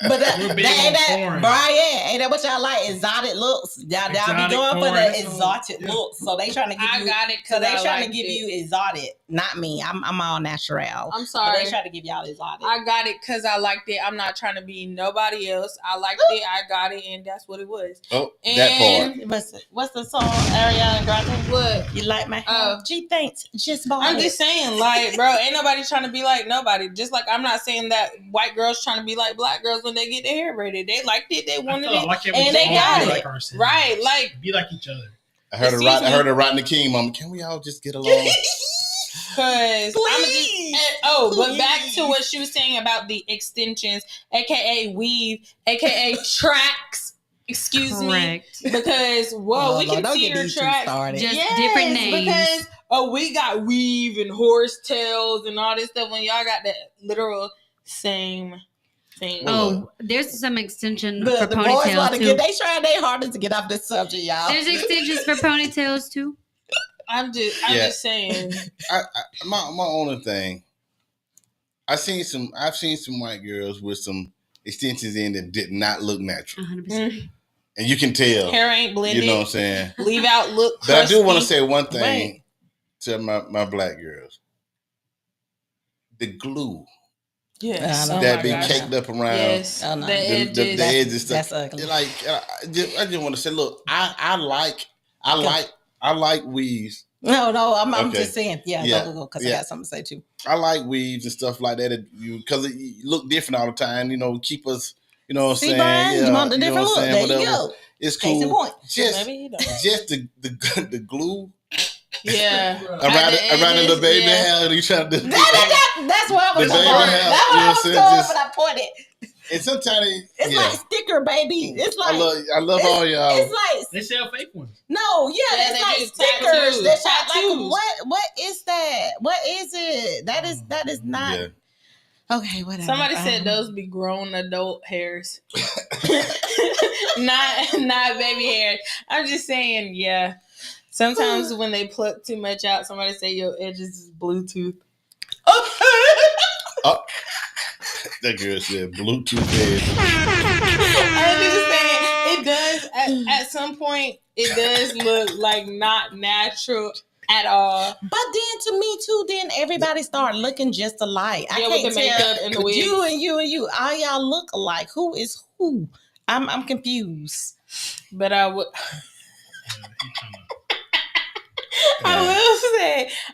[SPEAKER 1] But ain't that what y'all like? Exotic looks. Y'all be going for the exotic looks. So they trying to give you.
[SPEAKER 3] I got it.
[SPEAKER 1] So they trying to give you exotic. Not me. I'm all natural.
[SPEAKER 3] I'm sorry.
[SPEAKER 1] But they try to give y'all exotic.
[SPEAKER 3] I got it because I liked it. I'm not trying to be nobody else. I liked it. I got it, and that's what it was.
[SPEAKER 2] Oh, and that
[SPEAKER 1] part. What's the song, Ariana Grande?
[SPEAKER 3] What?
[SPEAKER 1] You like my hair? Gee, thanks. Just bought
[SPEAKER 3] I'm just saying, like, bro, ain't nobody trying to be like nobody. Just like I'm not saying that white girls trying to be like black girls when they get their hair braided. They liked it. They wanted it, and they got it.
[SPEAKER 4] Right, like be like each other.
[SPEAKER 2] I heard her Rodney King, Mama. Can we all just get along?
[SPEAKER 3] Because but back to what she was saying about the extensions, aka weave, aka tracks. Excuse me, because we can see your tracks.
[SPEAKER 5] Just different names.
[SPEAKER 3] Because we got weave and horsetails and all this stuff. When y'all got the literal same thing.
[SPEAKER 5] Oh, there's some extension for ponytails too.
[SPEAKER 1] They trying their hardest to get off this subject, y'all.
[SPEAKER 5] There's extensions for ponytails too.
[SPEAKER 3] I'm just saying.
[SPEAKER 2] My only thing. I've seen some white girls with some extensions in that did not look natural.
[SPEAKER 5] 100%.
[SPEAKER 2] And you can tell.
[SPEAKER 3] Hair ain't blended.
[SPEAKER 2] You know what I'm saying?
[SPEAKER 3] Leave out look crusty.
[SPEAKER 2] But I do want to say one thing to my black girls. The glue.
[SPEAKER 3] Yes.
[SPEAKER 2] That be caked up around.
[SPEAKER 3] Yes.
[SPEAKER 2] The edges.
[SPEAKER 1] That's ugly.
[SPEAKER 2] Like I just want to say, look, I like weaves.
[SPEAKER 1] No, I'm just saying. Go because I got something to say too.
[SPEAKER 2] I like weaves and stuff like that because it look different all the time. You know, keep us. You know what I'm saying?
[SPEAKER 1] Brian, you want the different look? There you go.
[SPEAKER 2] It's cool. Just the glue.
[SPEAKER 3] Yeah.
[SPEAKER 2] Around the baby hair. You trying to do
[SPEAKER 1] that's what I was going. That's what I was going when I pointed.
[SPEAKER 2] And sometimes
[SPEAKER 1] it's like sticker, baby. It's like
[SPEAKER 2] I love all y'all.
[SPEAKER 1] It's like
[SPEAKER 4] they sell fake ones.
[SPEAKER 1] No, it's like stickers. That's like what is that? What is it? That is not. Yeah. Okay, whatever.
[SPEAKER 3] Somebody said those be grown adult hairs, not baby hairs. I'm just saying, yeah. Sometimes when they pluck too much out, somebody say your edges is Bluetooth.
[SPEAKER 2] That girl said Bluetooth edge.
[SPEAKER 3] I'm just saying, it does at some point. It does look like not natural at all.
[SPEAKER 1] But then to me too, then everybody start looking just alike. I can't
[SPEAKER 3] with the makeup and the wigs.
[SPEAKER 1] You and you, all y'all look alike. Who is who? I'm confused.
[SPEAKER 3] But I would.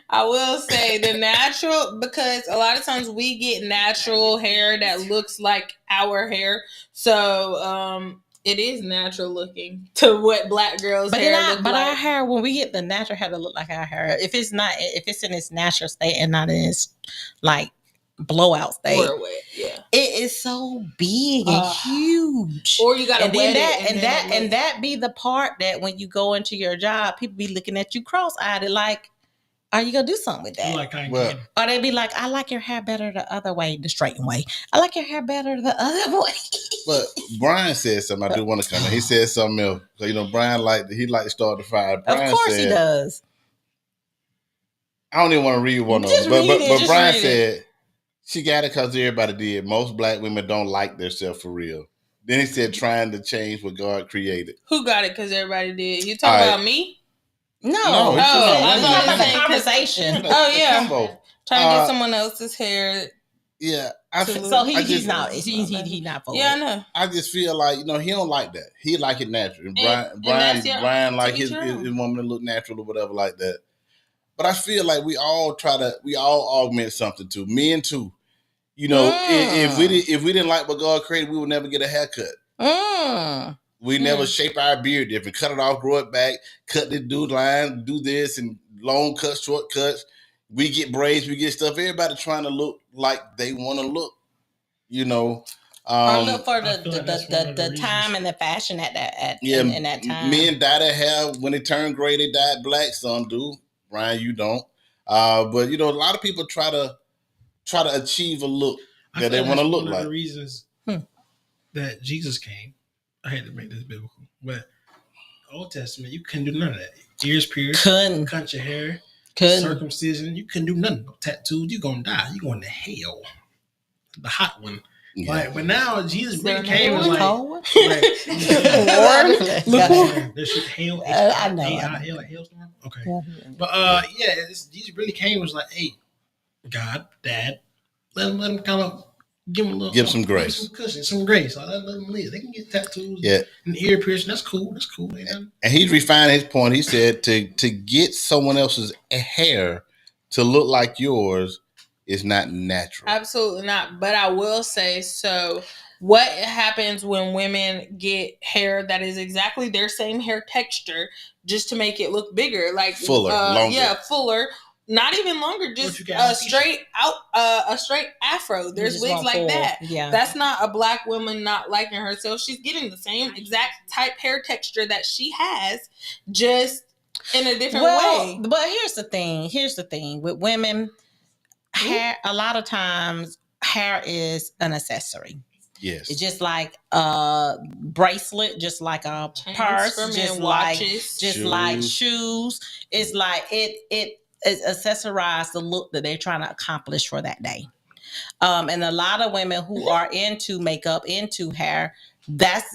[SPEAKER 3] I will say the natural, because a lot of times we get natural hair that looks like our hair. So it is natural looking to what black girls' hair look like.
[SPEAKER 1] Our hair, when we get the natural hair to look like our hair, if it's in its natural state and not in its like blowout state, it is so big and huge.
[SPEAKER 3] Or you gotta wet
[SPEAKER 1] it, and that be the part that when you go into your job, people be looking at you cross-eyed, like, are you gonna do something with that? Or they be like, I like your hair better the other way, the straighten way. I like your hair better the other way.
[SPEAKER 2] But Brian said something. I do want to comment. He said something else. So Brian like to start the fire. Brian
[SPEAKER 1] of course he does.
[SPEAKER 2] I don't even want to read one of them, but Brian said. She got it because everybody did. Most black women don't like themselves for real. Then he said trying to change what God created.
[SPEAKER 3] Who got it because everybody did? You talking about me?
[SPEAKER 1] No.
[SPEAKER 3] I
[SPEAKER 1] thought about the conversation.
[SPEAKER 3] Trying to get someone else's hair.
[SPEAKER 2] Yeah.
[SPEAKER 1] He's not for it.
[SPEAKER 3] Yeah, I know.
[SPEAKER 2] I just feel like, he don't like that. He like it natural. And Brian like his woman to look natural or whatever like that. But I feel like we all augment something too. Men too. If we didn't like what God created, we would never get a haircut. We never shape our beard different. Cut it off, grow it back, cut the line, do this, and long cuts, short cuts. We get braids, we get stuff. Everybody trying to look like they want to look.
[SPEAKER 1] Or look for the time and the fashion at that in that time.
[SPEAKER 2] Men dye their hair when they turn gray. They dye it black. Some do. Brian, you don't. But a lot of people try to achieve a look that they want to look like.
[SPEAKER 4] One of the reasons that Jesus came, I had to make this biblical, but Old Testament, you couldn't do none of that. Ears pierced, cut your hair, circumcision, you couldn't do nothing. No tattoos, you're gonna die. You're going to hell. The hot one. Yeah. But now Jesus really came and
[SPEAKER 1] warm.
[SPEAKER 4] There's hail.
[SPEAKER 1] I know.
[SPEAKER 4] Hailstorm. Okay. But Jesus really came and was like, hey, God, Dad, let him kind of give
[SPEAKER 2] some grace.
[SPEAKER 4] Some cushion, some grace. Let them live. They can get tattoos and ear piercing. That's cool.
[SPEAKER 2] And he's refining his point. He said to get someone else's hair to look like yours, is not natural.
[SPEAKER 3] Absolutely not. But I will say, so what happens when women get hair that is exactly their same hair texture just to make it look bigger, like
[SPEAKER 2] fuller, longer.
[SPEAKER 3] Yeah, fuller. Not even longer, just a straight afro. There's wigs like that.
[SPEAKER 1] Yeah,
[SPEAKER 3] that's not a black woman not liking herself. She's getting the same exact type hair texture that she has, just in a different way.
[SPEAKER 1] But here's the thing with women, hair. A lot of times, hair is an accessory.
[SPEAKER 2] Yes,
[SPEAKER 1] it's just like a bracelet, just like a purse, just like shoes. It's like it accessorize the look that they're trying to accomplish for that day. And a lot of women who are into makeup, into hair, that's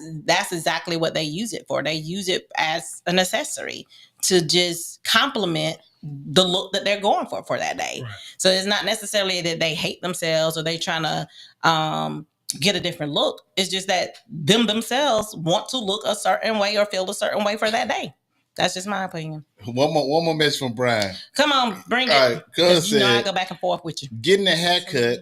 [SPEAKER 1] exactly what they use it for. They use it as an accessory to just complement the look that they're going for that day. Right. So it's not necessarily that they hate themselves or they trying to get a different look. It's just that themselves want to look a certain way or feel a certain way for that day. That's just my opinion.
[SPEAKER 2] One more message from Brian.
[SPEAKER 1] Come on, bring it.
[SPEAKER 2] All right,
[SPEAKER 1] you know I go back and forth with you.
[SPEAKER 2] Getting a haircut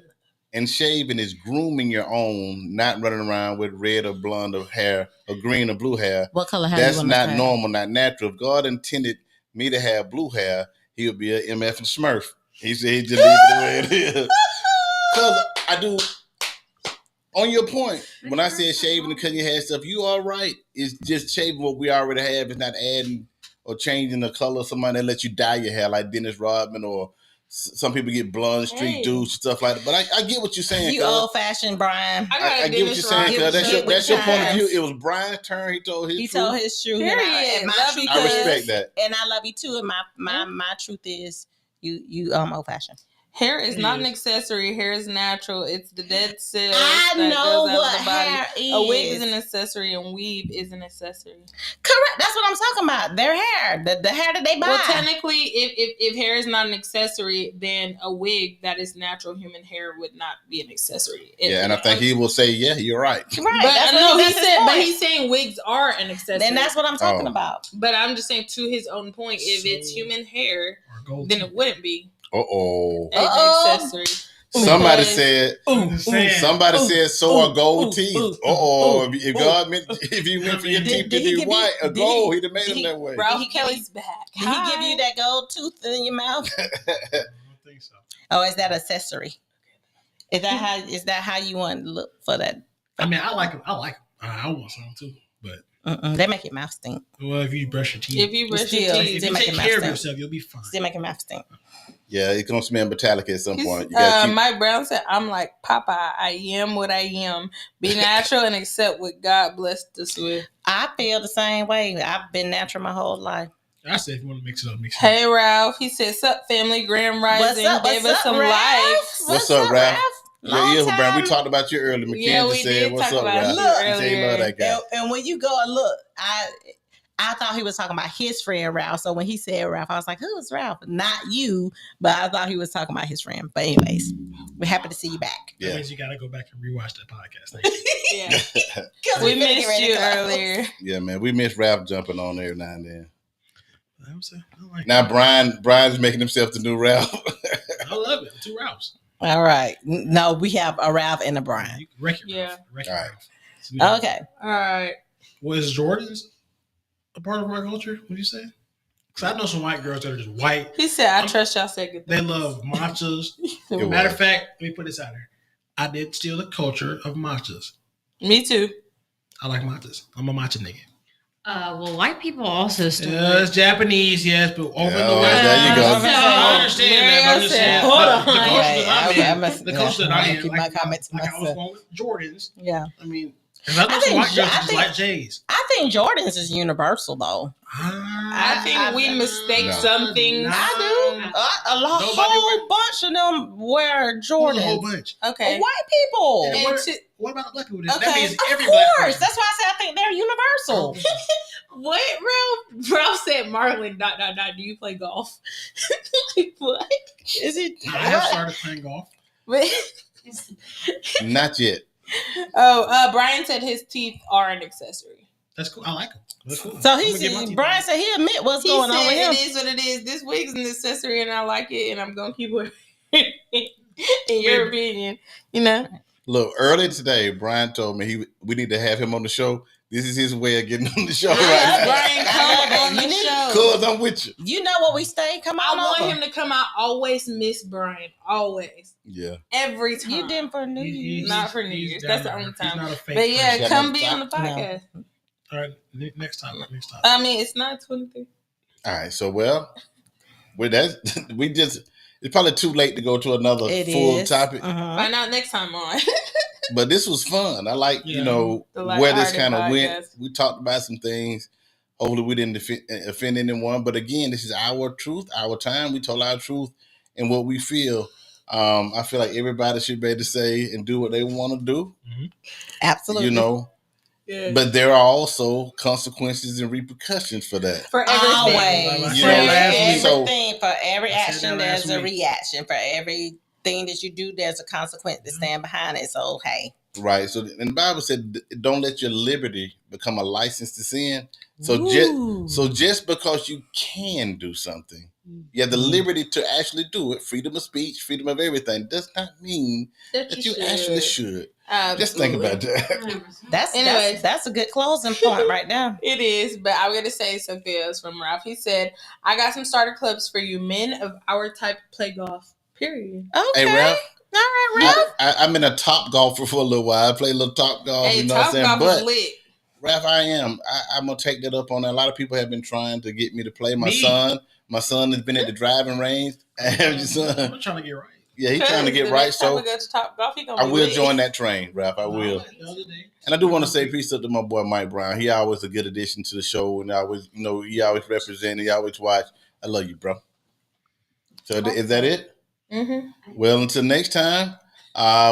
[SPEAKER 2] and shaving is grooming your own, not running around with red or blonde or hair or green or blue hair.
[SPEAKER 1] What color hair?
[SPEAKER 2] That's not normal, not natural. If God intended me to have blue hair, he would be an MF and Smurf. He said he'd just leave it the way it is. Because I do. On your point, when I said shaving and cutting your hair stuff, you all right. It's just shaving what we already have. It's not adding or changing the color of somebody that lets you dye your hair like Dennis Rodman, or some people get blonde streak dudes, stuff like that. But I get what you're saying.
[SPEAKER 1] You old fashioned, Brian.
[SPEAKER 2] I get what you're saying, cuz that's your point of view. It was Brian's turn. He told his truth.
[SPEAKER 1] And
[SPEAKER 2] I respect that.
[SPEAKER 1] And I love you too. And my truth is you old fashioned.
[SPEAKER 3] Hair is not an accessory. Hair is natural. It's the dead cells.
[SPEAKER 1] I know what hair is.
[SPEAKER 3] A wig is an accessory, and weave is an accessory.
[SPEAKER 1] Correct. That's what I'm talking about. Their hair, the hair that they buy.
[SPEAKER 3] Well, technically, if hair is not an accessory, then a wig that is natural human hair would not be an accessory.
[SPEAKER 2] And I think he will say, "Yeah, you're right."
[SPEAKER 1] Right.
[SPEAKER 3] But no, he said, but he's saying wigs are an accessory.
[SPEAKER 1] Then that's what I'm talking about.
[SPEAKER 3] But I'm just saying, to his own point, if it's human hair, then it wouldn't be. Accessory.
[SPEAKER 2] Somebody said. Somebody said so are gold teeth. If God meant, if you meant for your teeth to be white or gold, he'd have made them that way.
[SPEAKER 3] Ralph Kelly's back.
[SPEAKER 1] Did he give you that gold tooth in your mouth?
[SPEAKER 4] I don't think so.
[SPEAKER 1] Oh, is that accessory? Is that how you want to look for that?
[SPEAKER 4] I mean, I like them. I want some too, but
[SPEAKER 1] they make your mouth stink.
[SPEAKER 4] Well, if you brush your teeth,
[SPEAKER 3] if you
[SPEAKER 4] take care of yourself, you'll be fine.
[SPEAKER 1] Still make your mouth stink.
[SPEAKER 2] Yeah, it's gonna smell metallic at some point.
[SPEAKER 3] Mike Brown said, "I'm like Papa. I am what I am. Be natural and accept what God blessed us with."
[SPEAKER 1] I feel the same way. I've been natural my whole life.
[SPEAKER 4] I said, if you want to mix it up, mix it
[SPEAKER 3] up. Hey, Ralph. He said, "Sup, family? Grand Rising. Gave us some life."
[SPEAKER 2] What's up, Ralph? Brian. We talked about you earlier. Mackenzie said, "What's up, Ralph?"
[SPEAKER 1] Look, he love that guy. And when you go and look, I thought he was talking about his friend Ralph. So when he said Ralph, I was like, who's Ralph? Not you, but I thought he was talking about his friend. But anyways, we're happy to see you back.
[SPEAKER 4] That means you got to go back and rewatch that podcast.
[SPEAKER 3] Yeah. We missed you earlier.
[SPEAKER 2] Yeah, man. We missed Ralph jumping on there now and then. Now Brian's making himself the new Ralph.
[SPEAKER 4] I love it. 2 Ralphs.
[SPEAKER 1] All right. No, we have a Ralph and a Brian.
[SPEAKER 3] Ralph.
[SPEAKER 1] Okay.
[SPEAKER 3] All right.
[SPEAKER 4] Was Jordans a part of our culture? Would you say? Because I know some white girls that are just white.
[SPEAKER 3] He said, "I trust y'all second."
[SPEAKER 4] They love matchas. Matter of fact, let me put this out here. I did steal the culture of matchas.
[SPEAKER 3] Me too.
[SPEAKER 4] I like matchas. I'm a matcha nigga.
[SPEAKER 5] Well, white people also still.
[SPEAKER 4] It's Japanese, yes, but over the West.
[SPEAKER 2] There you go.
[SPEAKER 4] I understand that.
[SPEAKER 5] Hold on.
[SPEAKER 4] The culture that I am.
[SPEAKER 1] Keep my comments to myself.
[SPEAKER 4] I was going with Jordans.
[SPEAKER 1] Yeah.
[SPEAKER 4] I mean, because I know some white girls just like J's.
[SPEAKER 1] I think Jordans is universal, though.
[SPEAKER 3] I think we mistake some things.
[SPEAKER 1] I do. A whole bunch of them wear Jordans.
[SPEAKER 4] A whole bunch.
[SPEAKER 3] Okay.
[SPEAKER 1] White people.
[SPEAKER 4] What about black people?
[SPEAKER 1] Okay.
[SPEAKER 4] That means every
[SPEAKER 1] of
[SPEAKER 4] black
[SPEAKER 1] course.
[SPEAKER 4] person.
[SPEAKER 1] That's why I said I think they're universal.
[SPEAKER 3] What? Ralph said, Marlon, ... do you play golf? What?
[SPEAKER 1] Is it?
[SPEAKER 4] I have started playing golf.
[SPEAKER 2] Not yet.
[SPEAKER 3] Brian said his teeth are an accessory.
[SPEAKER 4] That's cool. I like them. That's cool.
[SPEAKER 1] So Brian said he admit what's going on with him.
[SPEAKER 3] It is what it is. This wig's an accessory and I like it and I'm going to keep wearing it. In your opinion, you know.
[SPEAKER 2] Look, earlier today, Brian told me we need to have him on the show. This is his way of getting on the show
[SPEAKER 3] Brian, come on the show.
[SPEAKER 2] Cause I'm with you.
[SPEAKER 1] You know what we say? Come on.
[SPEAKER 3] I want him to come out. Always miss Brian. Always.
[SPEAKER 2] Yeah.
[SPEAKER 3] Every time.
[SPEAKER 1] You didn't for New Year's.
[SPEAKER 3] Not for New Year's. That's the only time.
[SPEAKER 4] Not a fake
[SPEAKER 3] but yeah,
[SPEAKER 4] person.
[SPEAKER 3] come be on the podcast.
[SPEAKER 4] No. All right, next time.
[SPEAKER 3] I mean, it's not 23.
[SPEAKER 2] All right, so it's probably too late to go to another full topic.
[SPEAKER 3] Find out next time on.
[SPEAKER 2] But this was fun. I like, where this kind of went. We talked about some things. Hopefully we didn't offend anyone. But again, this is our truth, our time. We told our truth and what we feel. I feel like everybody should be able to say and do what they want to do.
[SPEAKER 1] Mm-hmm. Absolutely.
[SPEAKER 3] Yeah.
[SPEAKER 2] But there are also consequences and repercussions for that.
[SPEAKER 3] For everything.
[SPEAKER 1] Always. For every action, there's a reaction. For everything that you do, there's a consequence to stand behind it. So, hey.
[SPEAKER 2] Right. So, and the Bible said, don't let your liberty become a license to sin. So just because you can do something, you have the liberty to actually do it, freedom of speech, freedom of everything, does not mean that you actually should. Absolutely. Just think about that.
[SPEAKER 1] That's a good closing point right now.
[SPEAKER 3] It is, but I'm going to say something else from Ralph. He said, I got some starter clubs for you, men of our type play golf, period.
[SPEAKER 1] Okay.
[SPEAKER 2] Hey, Ralph.
[SPEAKER 1] All right, Ralph.
[SPEAKER 2] I'm in a top golfer for a little while. I play a little top golf.
[SPEAKER 3] Hey,
[SPEAKER 2] you know
[SPEAKER 3] top
[SPEAKER 2] what I'm saying?
[SPEAKER 3] Golf is lit.
[SPEAKER 2] Ralph, I am. I'm going to take that up on that. A lot of people have been trying to get me to play. My son has been at the driving range.
[SPEAKER 4] I'm trying to get right.
[SPEAKER 2] Yeah, he's trying to get right. So
[SPEAKER 3] we go to Top Golf,
[SPEAKER 2] I will join that train, Ralph. I will. And I do want to say peace up to my boy Mike Brown. He always a good addition to the show, and always, he always represent. He always watch. I love you, bro. So is that it?
[SPEAKER 3] Mm-hmm.
[SPEAKER 2] Well, until next time,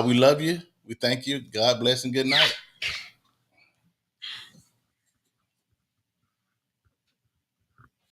[SPEAKER 2] we love you. We thank you. God bless and good night.